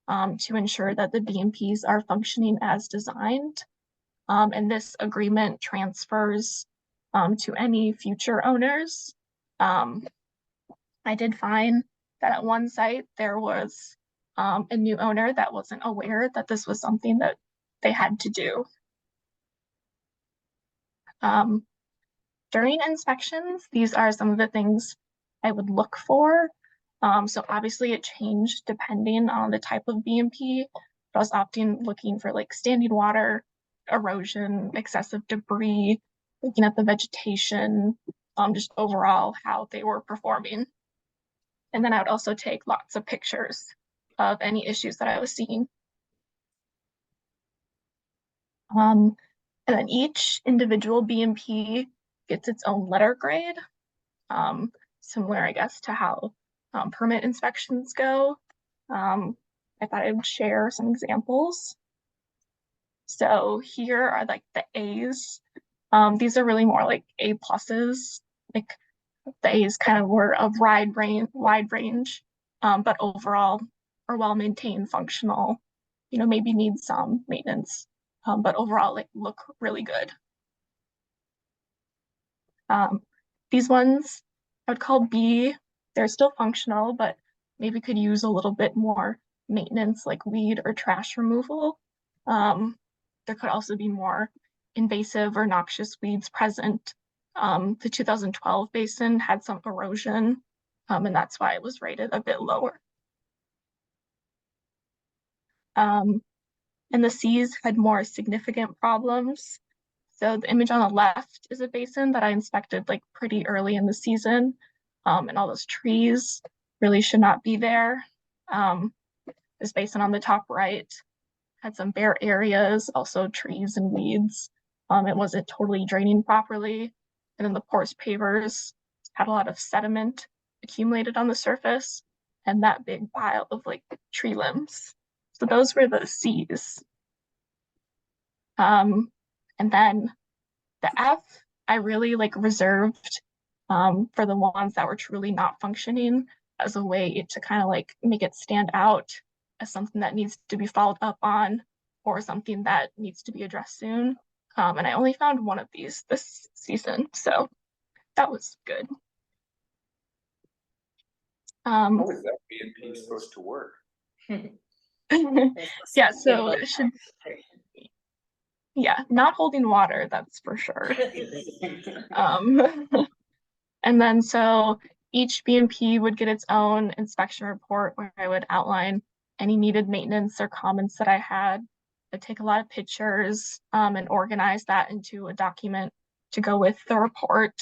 to ensure that the B&Ps are functioning as designed. And this agreement transfers to any future owners. I did find that at one site there was a new owner that wasn't aware that this was something that they had to do. During inspections, these are some of the things I would look for. So obviously it changed depending on the type of B&P. I was often looking for standing water, erosion, excessive debris, looking at the vegetation, just overall how they were performing. And then I would also take lots of pictures of any issues that I was seeing. And then each individual B&P gets its own letter grade, similar, I guess, to how permit inspections go. I thought I would share some examples. So here are the A's. These are really more A pluses. The A's kind of were a wide range, but overall are well maintained, functional, maybe need some maintenance, but overall look really good. These ones I would call B. They're still functional, but maybe could use a little bit more maintenance, like weed or trash removal. There could also be more invasive or noxious weeds present. The 2012 basin had some erosion, and that's why it was rated a bit lower. And the C's had more significant problems. So the image on the left is a basin that I inspected like pretty early in the season, and all those trees really should not be there. This basin on the top right had some bare areas, also trees and weeds. It wasn't totally draining properly. And then the porous pavers had a lot of sediment accumulated on the surface and that big pile of like tree limbs. So those were the C's. And then the F, I really like reserved for the ones that were truly not functioning as a way to kind of like make it stand out as something that needs to be followed up on or something that needs to be addressed soon. And I only found one of these this season, so that was good. How is that BMP supposed to work? Yeah, so it should, yeah, not holding water, that's for sure. And then so each BMP would get its own inspection report where I would outline any needed maintenance or comments that I had. I'd take a lot of pictures and organize that into a document to go with the report.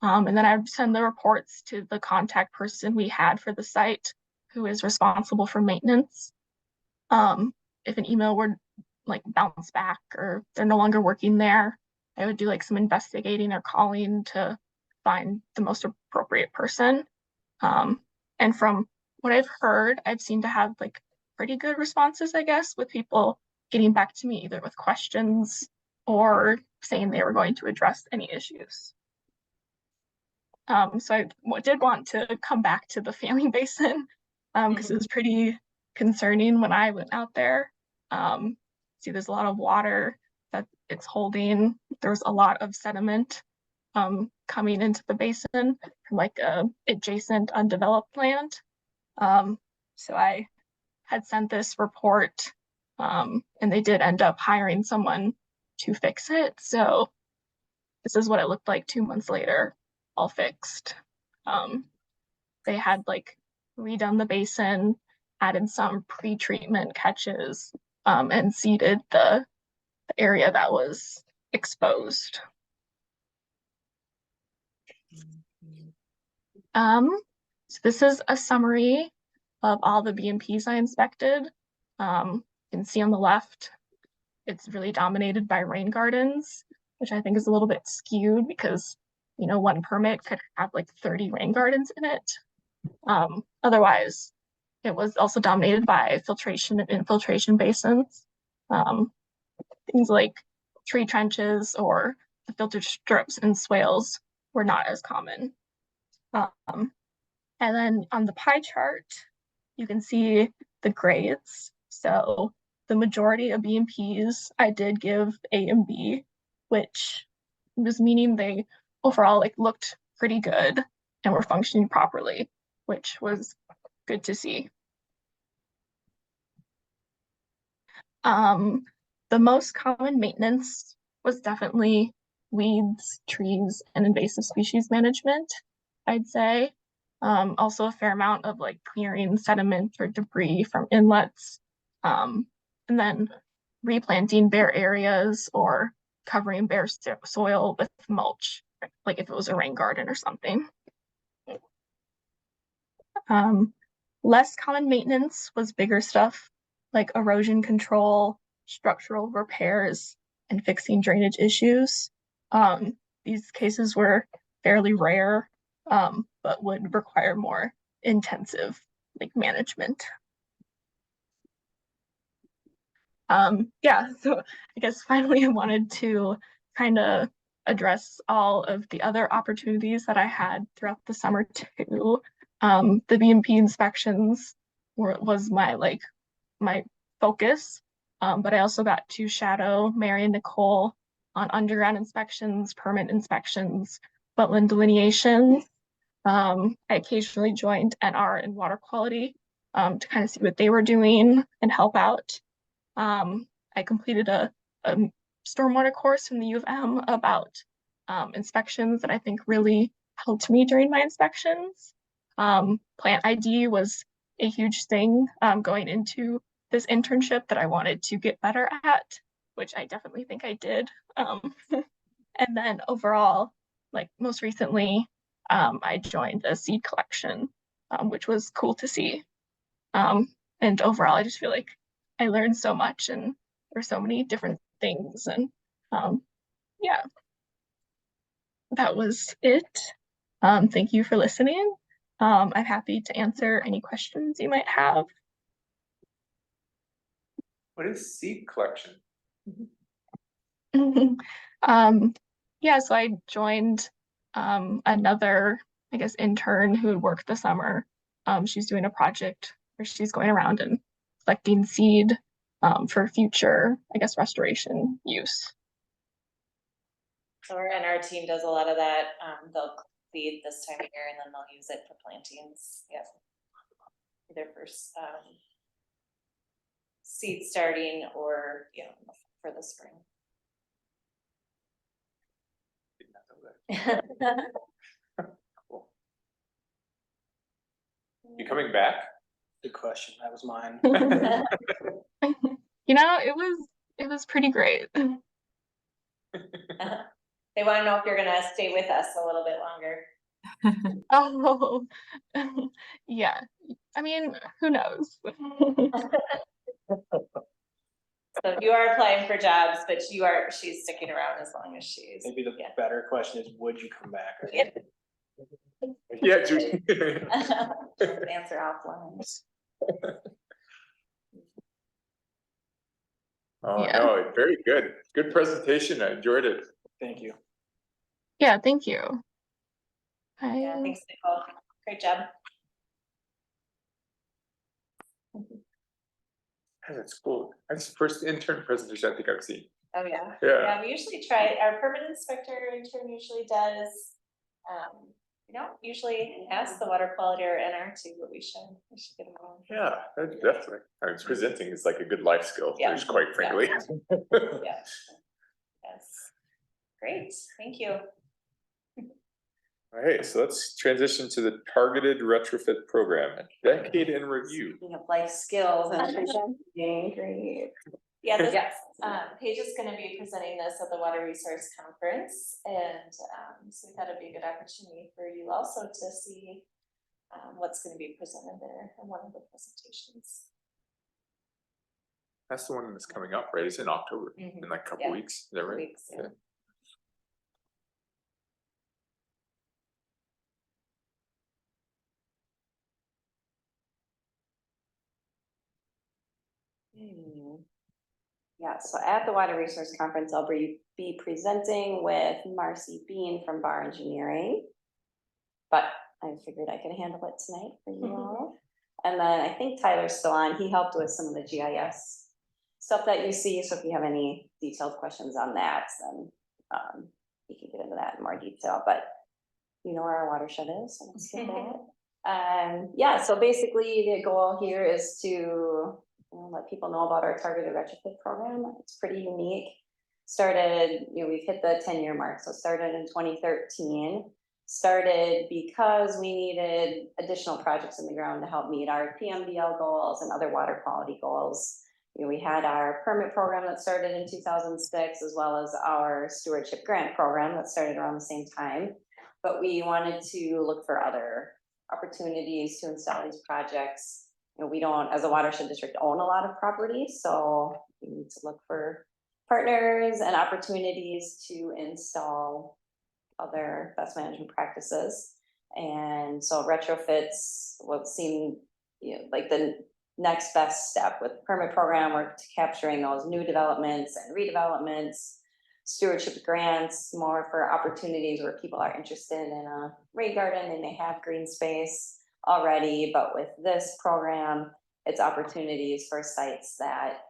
And then I'd send the reports to the contact person we had for the site who is responsible for maintenance. If an email would like bounce back or they're no longer working there, I would do like some investigating or calling to find the most appropriate person. And from what I've heard, I've seemed to have like pretty good responses, I guess, with people getting back to me either with questions or saying they were going to address any issues. So I did want to come back to the failing basin because it was pretty concerning when I went out there. See, there's a lot of water that it's holding. There's a lot of sediment coming into the basin from like adjacent undeveloped land. So I had sent this report and they did end up hiring someone to fix it. So this is what it looked like 2 months later, all fixed. They had like redone the basin, added some pre-treatment catches, and seeded the area that was exposed. So this is a summary of all the BMPs I inspected. You can see on the left, it's really dominated by rain gardens, which I think is a little bit skewed because, you know, one permit could have like 30 rain gardens in it. Otherwise, it was also dominated by filtration and infiltration basins. Things like tree trenches or the filtered strips and swales were not as common. And then on the pie chart, you can see the grades. So the majority of BMPs I did give A and B, which was meaning they overall like looked pretty good and were functioning properly, which was good to see. The most common maintenance was definitely weeds, trees, and invasive species management, I'd say. Also a fair amount of like clearing sediment or debris from inlets, and then replanting bare areas or covering bare soil with mulch, like if it was a rain garden or something. Less common maintenance was bigger stuff like erosion control, structural repairs, and fixing drainage issues. These cases were fairly rare, but would require more intensive like management. Yeah, so I guess finally I wanted to kind of address all of the other opportunities that I had throughout the summer too. The BMP inspections was my focus, but I also got to shadow Mary and Nicole on underground inspections, permit inspections, wetland delineation. I occasionally joined NR and water quality to kind of see what they were doing and help out. I completed a stormwater course from the U of M about inspections that I think really helped me during my inspections. Plant ID was a huge thing going into this internship that I wanted to get better at, which I definitely think I did. And then overall, like most recently, I joined a seed collection, which was cool to see. And overall, I just feel like I learned so much and there's so many different things. And yeah, that was it. Thank you for listening. I'm happy to answer any questions you might have. What is seed collection? Yeah, so I joined another, I guess, intern who had worked the summer. She's doing a project where she's going around and collecting seed for future, I guess, restoration use. So our NR team does a lot of that. They'll seed this time of year and then they'll use it for plantings. Yeah. Either for seed starting or, you know, for the spring. Cool. You coming back? Good question. That was mine. You know, it was pretty great. They want to know if you're gonna stay with us a little bit longer. Oh, yeah. I mean, who knows? So you are applying for jobs, but she's sticking around as long as she's. Maybe the better question is, would you come back? Yeah, Judy. Answer offline. Oh, Yeah. no, very good. Good presentation. I enjoyed it. Thank you. Yeah, thank you. Yeah, thanks, Nicole. Great job. That's cool. That's the first intern presentation I think I've seen. Oh, yeah. Yeah. Yeah, we usually try, our permanent inspector intern usually does, you know, usually ask the water quality or NR too, but we should get them on. Yeah, definitely. I mean, presenting is like a good life skill, Yeah. just quite frankly. Yeah. Yes. Great, thank you. All right, so let's transition to the targeted retrofit program, decade in review. Speaking of life skills and presenting, great. Yeah, this Paige is gonna be presenting this at the Water Resource Conference, and so we thought it'd be a good opportunity for you also to see what's gonna be presented there in one of the presentations. That's the one that's coming up, right? It's in October, in like a couple weeks, is that right? Weeks, yeah. Yeah, so at the Water Resource Conference, I'll be presenting with Marcy Bean from Bar Engineering. But I figured I could handle it tonight for you all. And then I think Tyler's still on. He helped with some of the GIS stuff that you see. So if you have any detailed questions on that, then we can get into that in more detail. But you know where our watershed is, so let's get that. Yeah, so basically the goal here is to let people know about our targeted retrofit program. It's pretty unique. Started, we've hit the 10-year mark. So started in 2013. Started because we needed additional projects in the ground to help meet our PMDL goals and other water quality goals. We had our permit program that started in 2006, as well as our stewardship grant program that started around the same time. But we wanted to look for other opportunities to install these projects. We don't, as a watershed district, own a lot of properties, so we need to look for partners and opportunities to install other best management practices. And so retrofits what seem like the next best step. With the permit program, we're capturing those new developments and redevelopments. Stewardship grants, more for opportunities where people are interested in a rain garden and they have green space already, but with this program, it's opportunities for sites that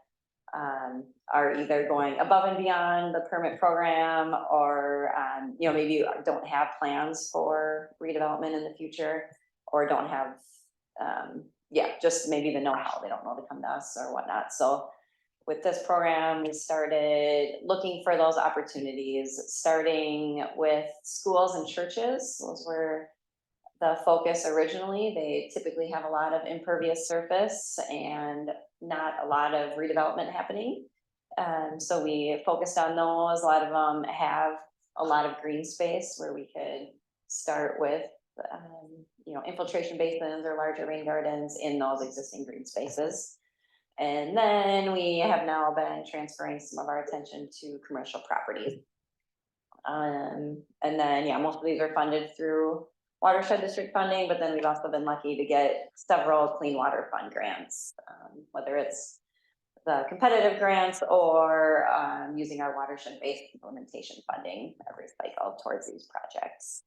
are either going above and beyond the permit program or, you know, maybe you don't have plans for redevelopment in the future or don't have, yeah, just maybe the know-how, they don't know to come to us or whatnot. So with this program, we started looking for those opportunities, starting with schools and churches. Those were the focus originally. They typically have a lot of impervious surface and not a lot of redevelopment happening. So we focused on those. A lot of them have a lot of green space where we could start with, you know, infiltration basins or larger rain gardens in those existing green spaces. And then we have now been transferring some of our attention to commercial properties. And then, yeah, most of these are funded through watershed district funding, but then we've also been lucky to get several clean water fund grants, whether it's the competitive grants or using our watershed based implementation funding every cycle towards these projects.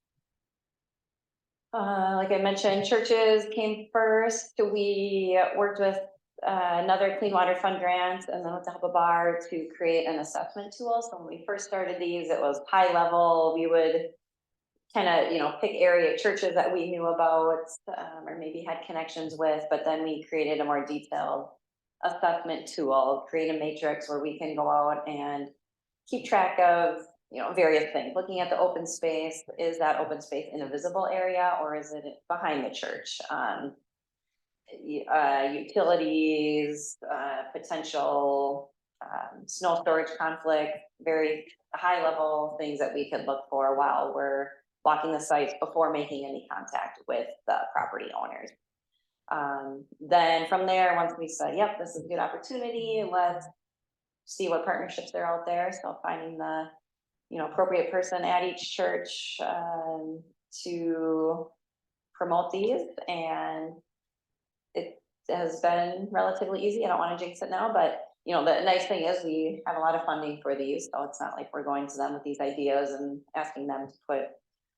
Like I mentioned, churches came first. We worked with another clean water fund grant and then with the Hubba Bar to create an assessment tool. So when we first started these, it was high level. We would kind of, you know, pick area churches that we knew about or maybe had connections with, but then we created a more detailed assessment tool, create a matrix where we can go out and keep track of, you know, various things. Looking at the open space, is that open space in a visible area or is it behind the church? Utilities, potential snow storage conflict, very high level things that we could look for while we're walking the sites before making any contact with the property owners. Then from there, once we said, yep, this is a good opportunity, let's see what partnerships are out there. So finding the, you know, appropriate person at each church to promote these. And it has been relatively easy. I don't want to jinx it now, but you know, the nice thing is we have a lot of funding for these. So it's not like we're going to them with these ideas and asking them to put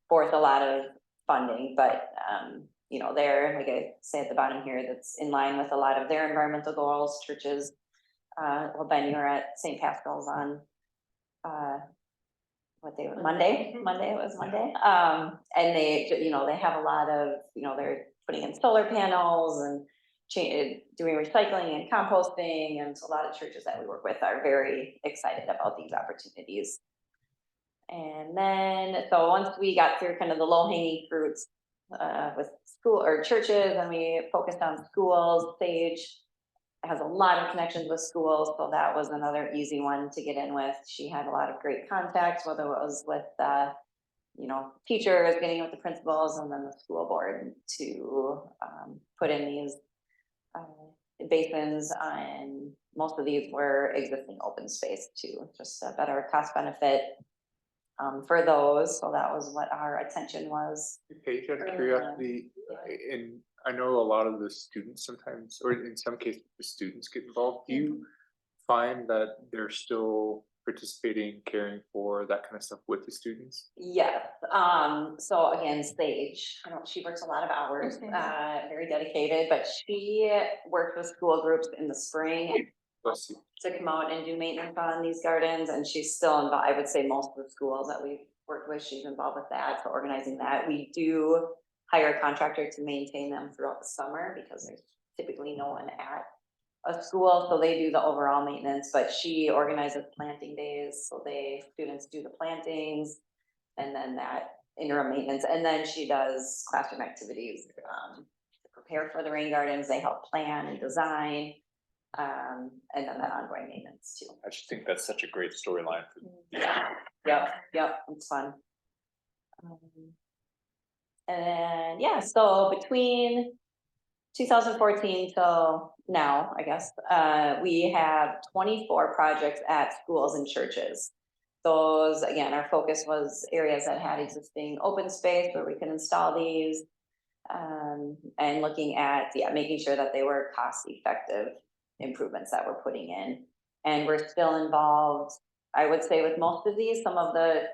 forth a lot of funding, but you know, they're, like I say at the bottom here, that's in line with a lot of their environmental goals. Churches, well, Ben, you were at St. Pascal's on what day was Monday it was Monday. And they, you know, they have a lot of, you know, they're putting in solar panels and doing recycling and composting. And so a lot of churches that we work with are very excited about these opportunities. And then, so once we got through kind of the low hanging fruits with school or churches, and we focused on schools, Sage has a lot of connections with schools. So that was another easy one to get in with. She had a lot of great contacts, whether it was with, you know, teachers, getting with the principals and then the school board to put in these basins. And most of these were existing open space too, just a better cost benefit for those. So that was what our attention was. Paige, out of curiosity, and I know a lot of the students sometimes, or in some cases, the students get involved. Do you find that they're still participating, caring for that kind of stuff with the students? Yes. So again, Sage, I don't, she works a lot of hours, very dedicated, but she worked with school groups in the spring to come out and do maintenance on these gardens. And she's still involved. I would say most of the schools that we've worked with, she's involved with that, so organizing that. We do hire a contractor to maintain them throughout the summer because there's typically no one at a school, so they do the overall maintenance, but she organizes planting days, so students do the plantings and then that interim maintenance, and then she does classroom activities to prepare for the rain gardens. They help plan and design, and then that ongoing maintenance too. I just think that's such a great storyline. Yep, it's fun. And yeah, so between 2014 till now, I guess, we have 24 projects at schools and churches. Those, again, our focus was areas that had existing open space where we could install these, and looking at, making sure that they were cost-effective improvements that we're putting in. And we're still involved, I would say, with most of these. Some of the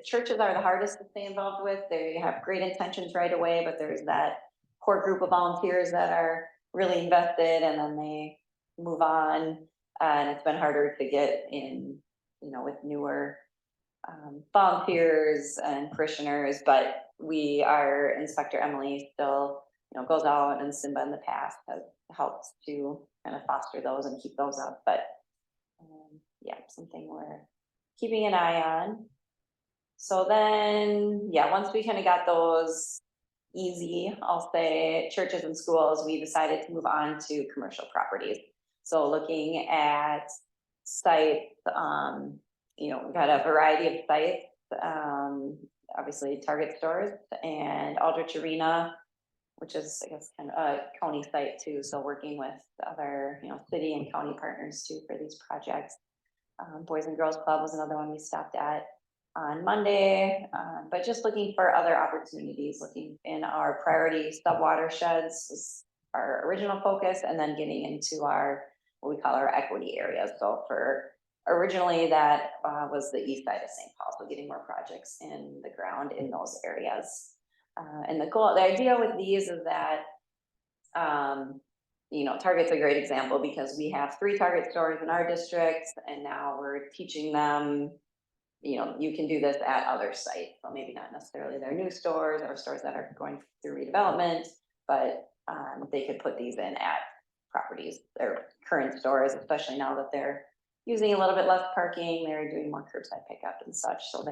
churches are the hardest to stay involved with. They have great intentions right away, but there's that core group of volunteers that are really invested and then they move on. And it's been harder to get in, with newer volunteers and parishioners, but our inspector Emily still, goes out, and Simba in the past has helped to kind of foster those and keep those up. But yeah, something we're keeping an eye on. So then, yeah, once we kind of got those easy, I'll say, churches and schools, we decided to move on to commercial properties. So looking at sites, we've got a variety of sites, obviously Target stores and Aldrich Arena, which is, I guess, kind of a county site too. So working with other, city and county partners too for these projects. Boys and Girls Club was another one we stopped at on Monday, but just looking for other opportunities, looking in our priority sub watersheds is our original focus, and then getting into our, what we call our equity areas. So originally that was the east side of St. Paul, so getting more projects in the ground in those areas. And the idea with these is that, Target's a great example because we have 3 Target stores in our district, and now we're teaching them, you can do this at other sites. So maybe not necessarily their new stores or stores that are going through redevelopment, but they could put these in at properties, their current stores, especially now that they're using a little bit less parking, they're doing more curbside pickup and such. So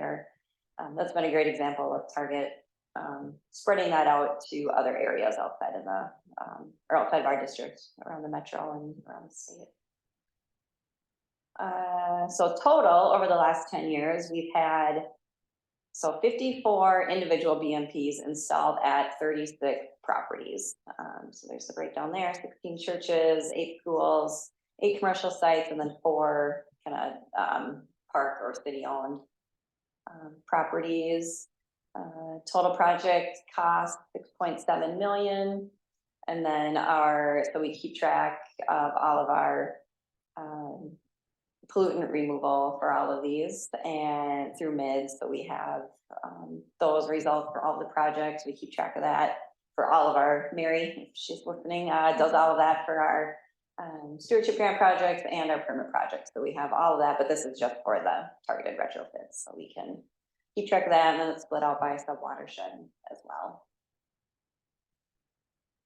that's been a great example of Target spreading that out to other areas outside of or outside of our district, around the metro and around the state. So total over the last 10 years, we've had 54 individual BMPs installed at 36 properties. So there's the breakdown there: 16 churches, 8 schools, 8 commercial sites, and then 4 kind of park or city-owned properties. Total project cost $6.7 million, and then so we keep track of all of our pollutant removal for all of these and through MIDS. So we have those results for all the projects. We keep track of that for all of our, Mary, if she's listening, does all of that for our stewardship grant projects and our permit projects. So we have all of that, but this is just for the targeted retrofits. So we can keep track of that, and then it's split out by sub watershed as well.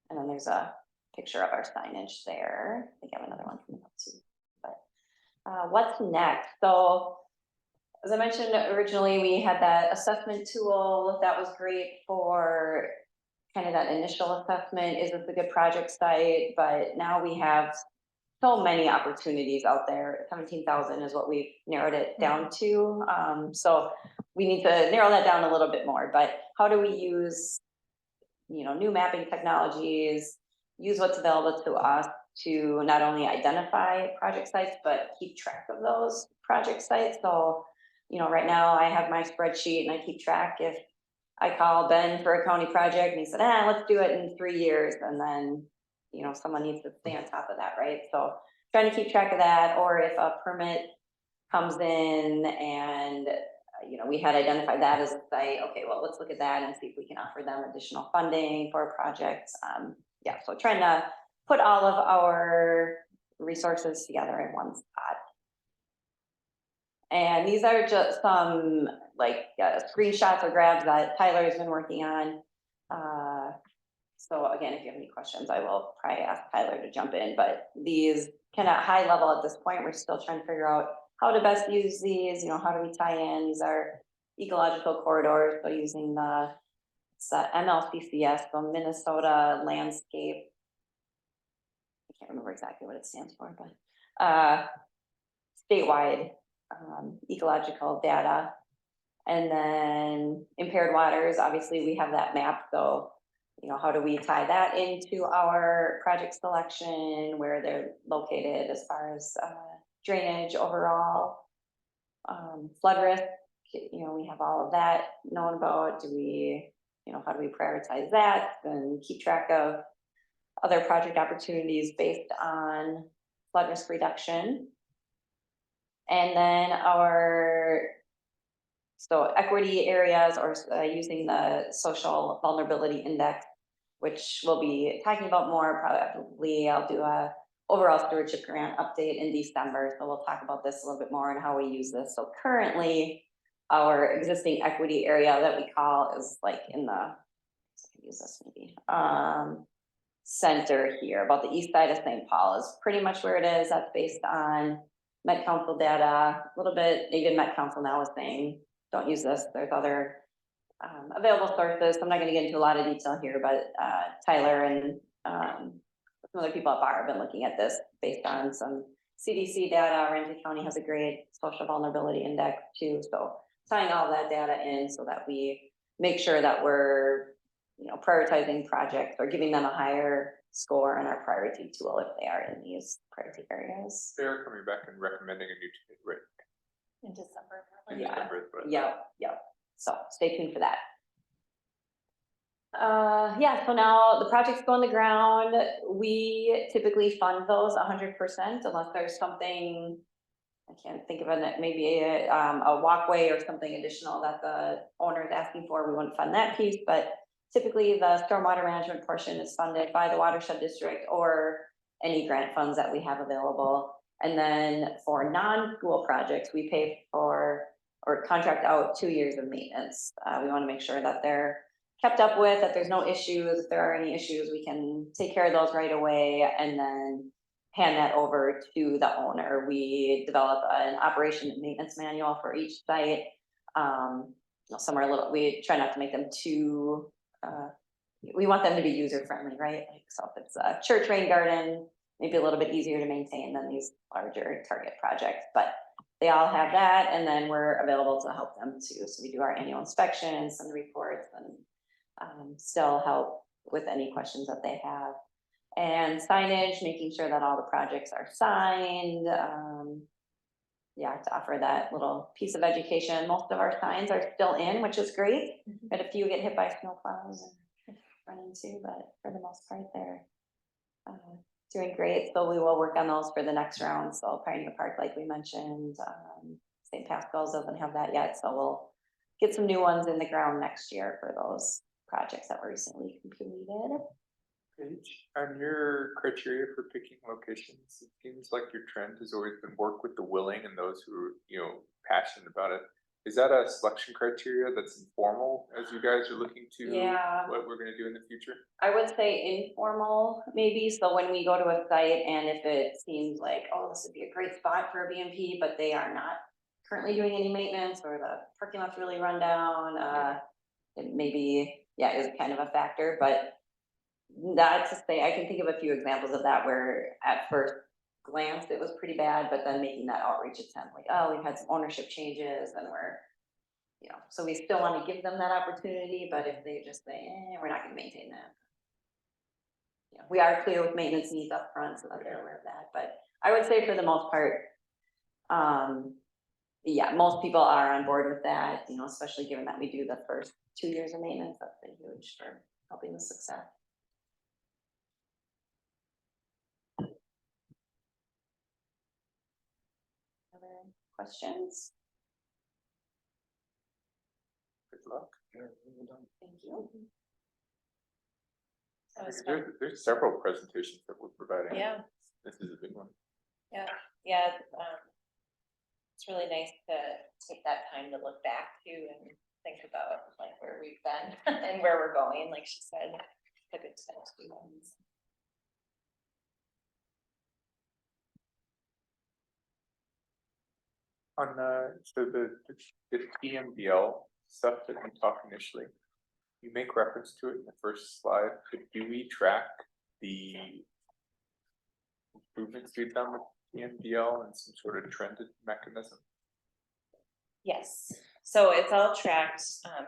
And then there's a picture of our signage there. I think I have another one coming up too. But what's next? So as I mentioned originally, we had that assessment tool that was great for kind of that initial assessment. Is this a good project site? But now we have so many opportunities out there. 17,000 is what we've narrowed it down to. So we need to narrow that down a little bit more. But how do we use, new mapping technologies, use what's available to us to not only identify project sites, but keep track of those project sites? So, right now I have my spreadsheet and I keep track. If I call Ben for a county project and he said, let's do it in 3 years, and then someone needs to stay on top of that, right? So trying to keep track of that. Or if a permit comes in and, we had identified that as a site, okay, well, let's look at that and see if we can offer them additional funding for projects. Yeah, so trying to put all of our resources together in one spot. And these are just some screenshots or grabs that Tyler has been working on. So again, if you have any questions, I will probably ask Tyler to jump in, but these kind of high level at this point, we're still trying to figure out how to best use these, how do we tie in? These are ecological corridors, so using it's MLCCS, so Minnesota Landscape. I can't remember exactly what it stands for, but statewide ecological data. And then impaired waters, obviously we have that map, so how do we tie that into our project selection, where they're located as far as drainage overall, flood risk, we have all of that known about. Do we, how do we prioritize that and keep track of other project opportunities based on flood risk reduction? And then so equity areas, or using the social vulnerability index, which we'll be talking about more. Probably I'll do a overall stewardship grant update in December, so we'll talk about this a little bit more and how we use this. So currently, our existing equity area that we call is like in the, use this maybe, center here, about the east side of St. Paul is pretty much where it is. That's based on Met Council data, a little bit, even Met Council now is saying, don't use this, there's other available sources. I'm not gonna get into a lot of detail here, but Tyler and some other people at BAR have been looking at this based on some CDC data. Ramsey County has a great social vulnerability index too. So tying all that data in so that we make sure that we're, you know, prioritizing projects or giving them a higher score on our priority tool if they are in these priority areas. They're coming back and recommending a new rate. In December. in Yeah. December, but- Yep. So stay tuned for that. Yeah, so now the projects go on the ground. We typically fund those 100% unless there's something, I can't think of it, maybe a walkway or something additional that the owner is asking for. We wouldn't fund that piece, but typically the stormwater management portion is funded by the watershed district or any grant funds that we have available. And then for non-school projects, we pay for or contract out 2 years of maintenance. We want to make sure that they're kept up with, that there's no issues. If there are any issues, we can take care of those right away and then hand that over to the owner. We develop an operation and maintenance manual for each site. Some are a little, we try not to make them too, we want them to be user friendly, right? Like, so if it's a church rain garden, maybe a little bit easier to maintain than these larger target projects, but they all have that, and then we're available to help them too. So we do our annual inspections and reports and still help with any questions that they have. And signage, making sure that all the projects are signed. Yeah, to offer that little piece of education. Most of our signs are still in, which is great, but a few get hit by snowplows and run into, but for the most part, they're doing great. So we will work on those for the next round. So Pioneer Park, like we mentioned, St. Pascal's doesn't have that yet. So we'll get some new ones in the ground next year for those projects that were recently completed. Paige, on your criteria for picking locations, it seems like your trend has always been work with the willing and those who are, you know, passionate about it. Is that a selection criteria that's informal as you guys are looking to Yeah. what we're gonna do in the future? I would say informal, maybe. So when we go to a site and if it seems like, oh, this would be a great spot for a BMP, but they are not currently doing any maintenance or the parking lot's really run down, it maybe, yeah, is kind of a factor, but not to say, I can think of a few examples of that where at first glance it was pretty bad, but then making that outreach attempt, like, oh, we've had some ownership changes and we're, you know, so we still want to give them that opportunity, but if they just say, we're not gonna maintain that. Yeah, we are clear with maintenance needs up front so that they're aware of that, but I would say for the most part, yeah, most people are on board with that, you know, especially given that we do the first 2 years of maintenance. That's been huge for helping the success. Other questions? Good luck. Thank you. That was Because fun. there's several presentations that we're providing. Yeah. This is a big one. Yeah, it's really nice to take that time to look back to and think about like where we've been and where we're going, like she said, it's a good time to do ones. On so the TMDL stuff that we talked initially, you make reference to it in the first slide, but do we track the improvements we've done with TMDL and some sort of trended mechanism? Yes, so it's all tracked,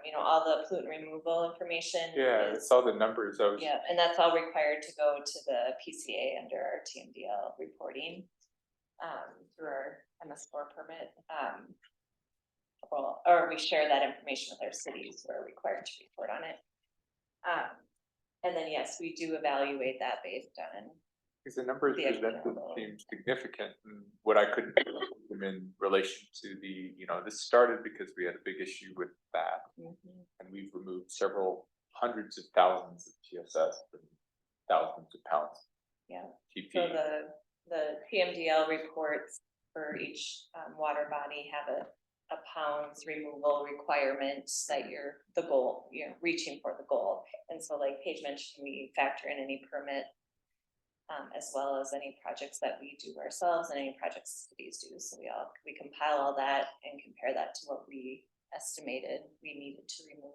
you know, all the pollutant removal information. Yeah, is- it's all the numbers. I was Yeah, and that's all required to go to the PCA under our TMDL reporting, through our MS4 permit. Well, or we share that information with our cities who are required to report on it. And then, yes, we do evaluate that based on, because the numbers the presented external. seem significant, and what I couldn't put them in relation to the, you know, this started because we had a big issue with that, and we've removed several hundreds of thousands of TSS and thousands of pounds. yeah, TP. so the the PMDL reports for each water body have a pounds removal requirement that the goal, reaching for the goal. And so like Paige mentioned, we factor in any permit as well as any projects that we do ourselves and any projects cities do. So we compile all that and compare that to what we estimated we needed to remove.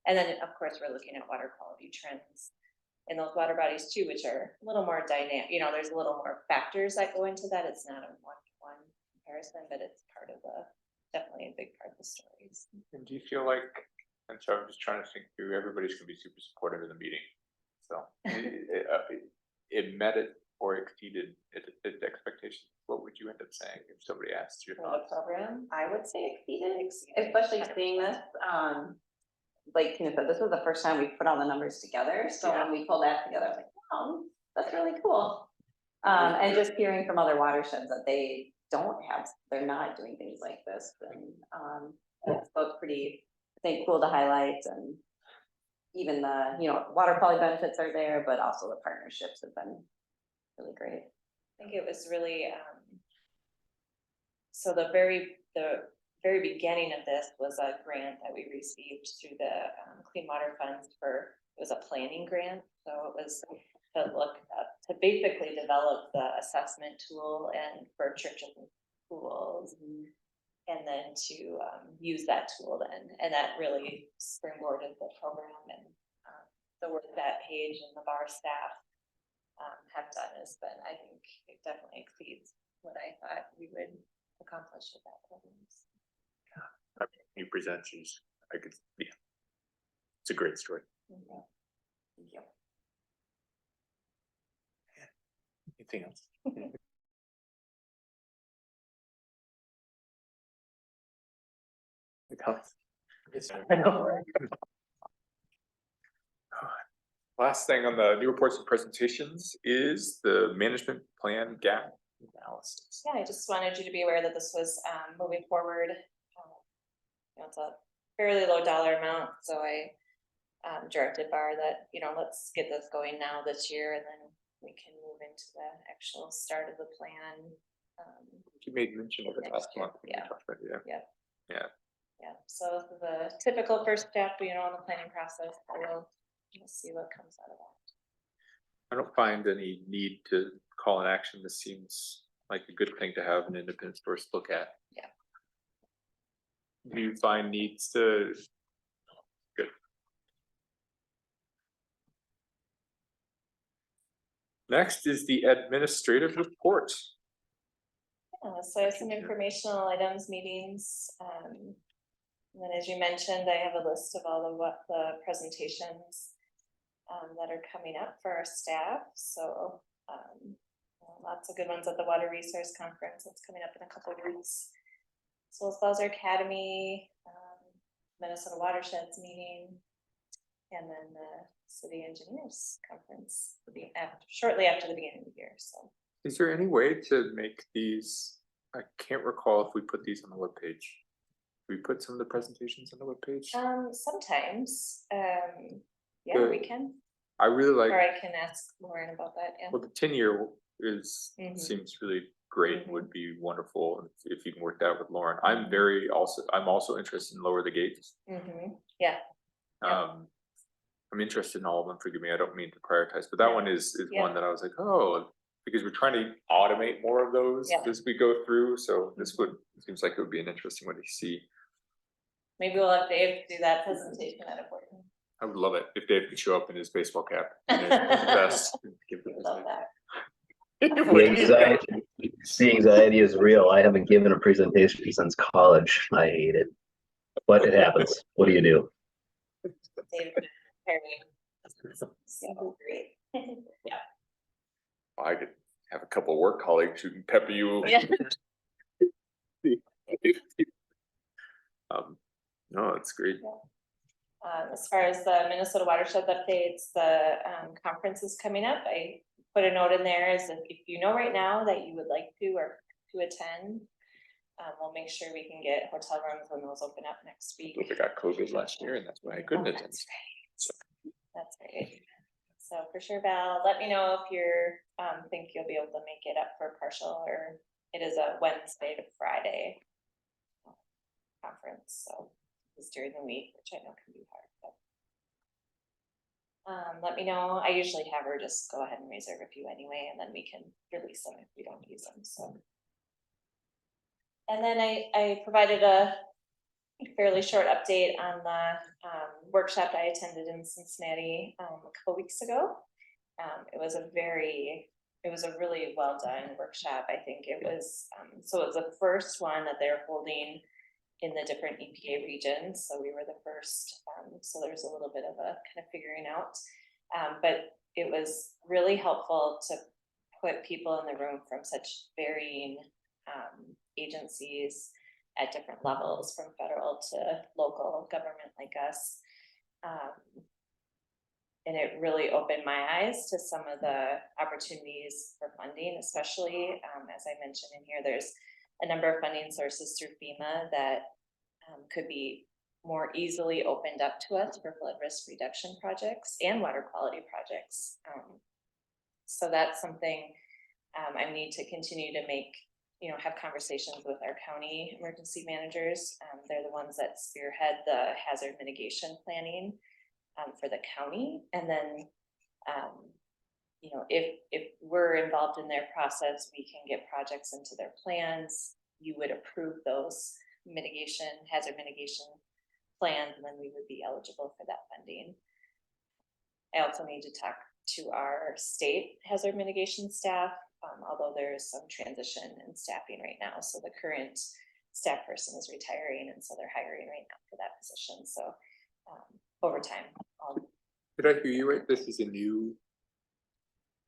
And then of course we're looking at water quality trends in those water bodies too, which are a little more dynamic. There's a little more factors that go into that. It's not a one-to-one comparison, but it's definitely a big part of the stories. And do you feel like, and so I'm just trying to think through, everybody's gonna be super supportive of the meeting. So it met it or exceeded its expectations. What would you end up saying if somebody asked your For the thoughts? program, I would say exceeded, especially seeing this, like Tina said, this was the first time we put all the numbers together, so when we pulled that together, I was like, oh, that's really cool. And just hearing from other watersheds that they're not doing things like this, and so it's pretty, I think, cool to highlight. And even the, water quality benefits are there, but also the partnerships have been really great. I think it was really, so the very beginning of this was a grant that we received through the Clean Water Funds it was a planning grant. So it was to basically develop the assessment tool and for churches and schools, and then to use that tool then, and that really springboarded the program. And the work that Paige and the bar staff have done has been, I think, it definitely exceeds what I thought we would accomplish with that program. New presenters, it's a great story. Mm-hmm. Thank you. Anything else? I know. Last thing on the new reports and presentations is the management plan gap analysis. Yeah, I just wanted you to be aware that this was moving forward. It's a fairly low dollar amount, so I directed Bar that, let's get this going now this year, and then we can move into the actual start of the plan. You made mention of it last month. When Yeah. we talked about it, Yeah, so this is a typical first step, in the planning process. We'll see what comes out of that. I don't find any need to call an action. This seems like a good thing to have an independent source look at. Yeah. Do you find needs to? Good. Next is the administrative report. So I have some informational items, meetings, and then as you mentioned, I have a list of all of the presentations that are coming up for our staff. So lots of good ones at the Water Resource Conference that's coming up in a couple of weeks. So as well as our Academy, Minnesota Watersheds meeting, and then the City Engineers Conference will be shortly after the beginning of the year. So Is there any way to make these? I can't recall if we put these on the webpage. We put some of the presentations on the webpage. sometimes, yeah, Good. we can, I really like. or I can ask Lauren about that. Yeah. Well, the 10-year is Mhm. seems really great. Mhm. Would be wonderful if you can work that with Lauren. I'm also interested in lower the gates. Yeah. Yeah. I'm interested in all of them. Forgive me, I don't mean to prioritize, but that one is Yeah. one that I was like, oh, because we're trying to automate more of those Yeah. as we go through. So this seems like it would be an interesting one to see. Maybe we'll have Dave do that presentation at a board. I would love it if Dave could show up in his baseball cap. And his vest and give the Love that. The anxiety is real. I haven't given a presentation since college. I hate it, but it happens. What do you do? Dave, Perry. So great. Yeah. I could have a couple of work colleagues who can pepper you. Yeah. No, it's great. As far as the Minnesota Watershed updates, the conference is coming up. I put a note in there as if you know right now that you would like to or to attend, we'll make sure we can get hotel rooms when those open up next week. I got COVID last year and that's why I couldn't attend. That's right. So for sure, Val, let me know if you're, think you'll be able to make it up for partial, or it is a Wednesday to Friday conference, so it's during the week, which I know can be hard, but. Let me know. I usually have her just go ahead and reserve a few anyway, and then we can release them if we don't use them, so. And then I provided a fairly short update on the workshop I attended in Cincinnati a couple weeks ago. It was a really well done workshop. I think it was, so it was the first one that they're holding in the different EPA regions. So we were the first, so there's a little bit of a kind of figuring out, but it was really helpful to put people in the room from such varying agencies at different levels, from federal to local government like us. And it really opened my eyes to some of the opportunities for funding, especially, as I mentioned in here, there's a number of funding sources through FEMA that could be more easily opened up to us for flood risk reduction projects and water quality projects. So that's something I need to continue to make, have conversations with our county emergency managers. They're the ones that spearhead the hazard mitigation planning for the county. And then, if we're involved in their process, we can get projects into their plans. You would approve those hazard mitigation plans, and then we would be eligible for that funding. I also need to talk to our state hazard mitigation staff, although there's some transition in staffing right now. So the current staff person is retiring, and so they're hiring right now for that position. So over time. Did I hear you right? This is a new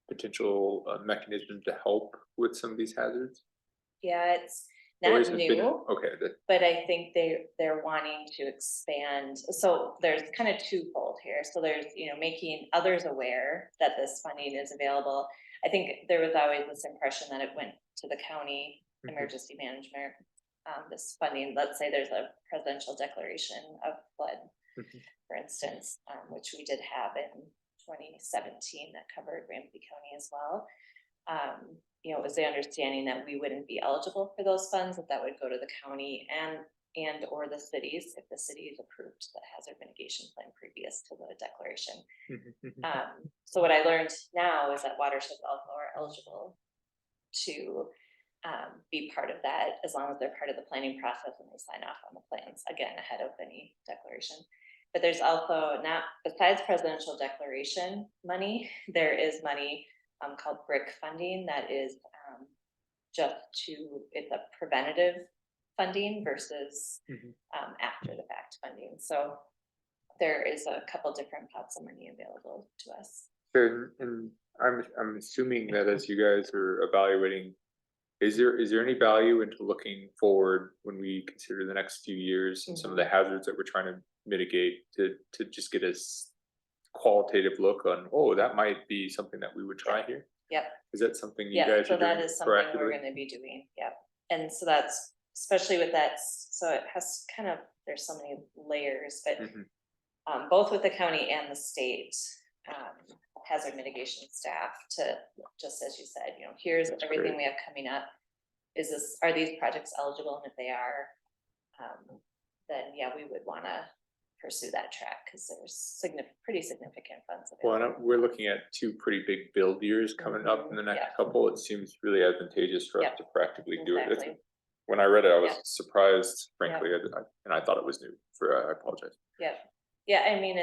potential mechanism to help with some of these hazards? Yeah, it's Or not has it been- new. Okay, But I think they're wanting to expand. So there's kind of twofold here. So there's, making others aware that this funding is available. I think there was always this impression that it went to the county emergency management, this funding. Let's say there's a presidential declaration of flood, for instance, which we did have in 2017 that covered Ramsey County as well. It was the understanding that we wouldn't be eligible for those funds, that would go to the county and or the cities if the cities approved the hazard mitigation plan previous to the declaration. So what I learned now is that watersheds also are eligible to be part of that, as long as they're part of the planning process and they sign off on the plans, again, ahead of any declaration. But there's also, not besides presidential declaration money, there is money called BRIC funding that is it's a preventative funding versus after the fact funding. So there is a couple different pots of money available to us. and I'm assuming that as you guys are evaluating, is there any value into looking forward when we consider the next few years and some of the hazards that we're trying to mitigate to just get a qualitative look on, that might be something that we would try here? Yep. Is that something you guys so are doing that is something we're proactively? going to be doing. Yep. And so that's especially with that. So it has there's so many layers, but both with the county and the state hazard mitigation staff to, just as you said, here's That's everything great. we have coming up. Are these projects eligible? And if they are, then yeah, we would want to pursue that track because there's pretty significant funds available. Well, we're looking at 2 pretty big build years coming up in the next couple. It seems really advantageous for us to practically do it. Exactly. When I read it, I was surprised, frankly, and I thought it was new. I apologize. Yeah, I mean,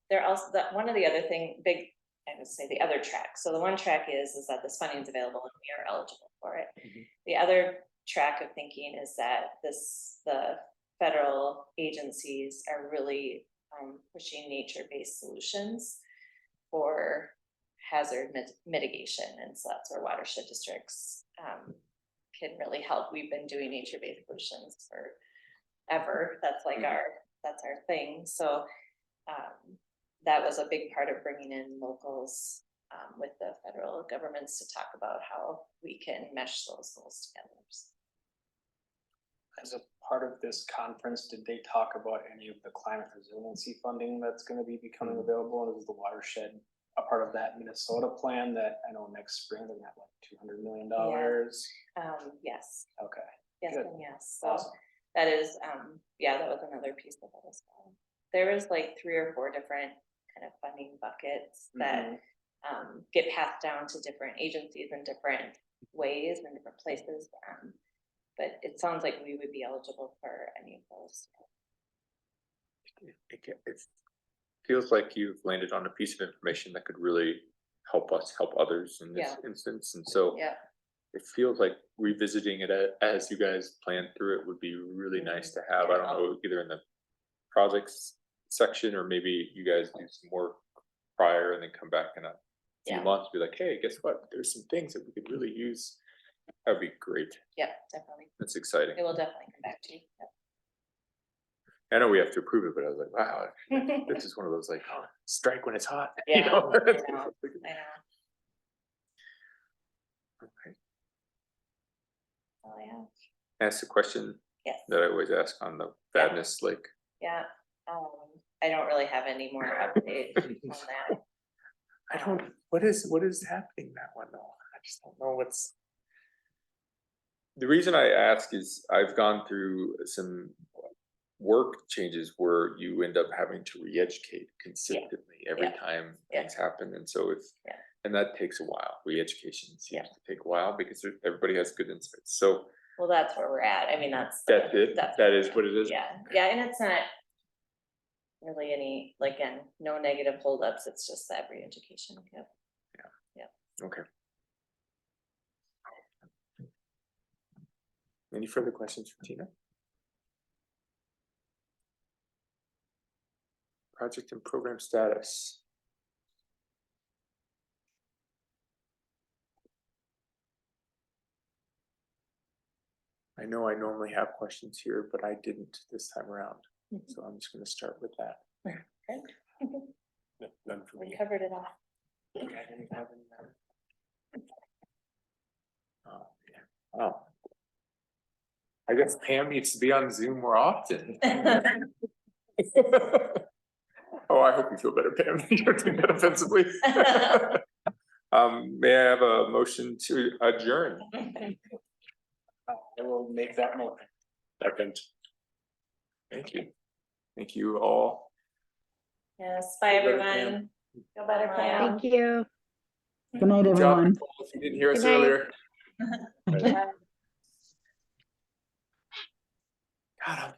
they're also one of the other I would say the other track. So the one track is that this funding is available and we are eligible for it. The other track of thinking is that the federal agencies are really pushing nature-based solutions for hazard mitigation. And so that's where watershed districts can really help. We've been doing nature-based solutions forever. That's like that's our thing. So that was a big part of bringing in locals with the federal governments to talk about how we can mesh those goals together. as a part of this conference, did they talk about any of the climate resiliency funding that's gonna be becoming available? And is the watershed a part of that Minnesota plan that I know next spring they're gonna have like $200 million? Yes, Okay. yes, Good. and yes, so Awesome. that is, yeah, that was another piece of it as well. There was like 3 or 4 different kind of funding buckets that get passed down to different agencies in different ways and different places. But it sounds like we would be eligible for any of those. It feels like you've landed on a piece of information that could really help us help others in this instance, and so Yeah, it feels like revisiting it as you guys plan through it would be really nice to have. I don't know, either in the projects section or maybe you guys do some work prior and then come back in a few months, be like, hey, guess what? There's some things that we could really use. That would be great. yeah, definitely. That's exciting. It will definitely come back to you. I know we have to approve it, but I was like, wow, this is one of those like, oh, strike when it's hot. Yeah, You know? I know. Okay. Oh, yeah. Ask the question Yes, that I always ask on the badness, like, yeah. I don't really have any more updates on that. I don't, what is happening in that one though? I just don't know what's. The reason I ask is I've gone through some work changes where you end up having to re-educate consistently every time things happen. And so if, and that takes a while. Re-education seems to take a while because everybody has good insights. So. Well, that's where we're at. I mean, that's it. That is what it is. Yeah, yeah, and it's not really any, like, again, no negative holdups. It's just that re-education. Yep. Okay. Any further questions for Tina? Project and program status. I know I normally have questions here, but I didn't this time around. So I'm just going to start with that. None for We me. covered it all. Oh, yeah. Oh. I guess Pam needs to be on Zoom more often. Oh, I hope you feel better, Pam. You don't take that offensively. May I have a motion to adjourn? I will make that motion. Second. Thank you. Thank you all. Yes, bye, Feel better, everyone. Feel better, Pam. Thank you. Good night, Good job, everyone. Nicole, if you didn't hear us Good night. earlier. God, I'm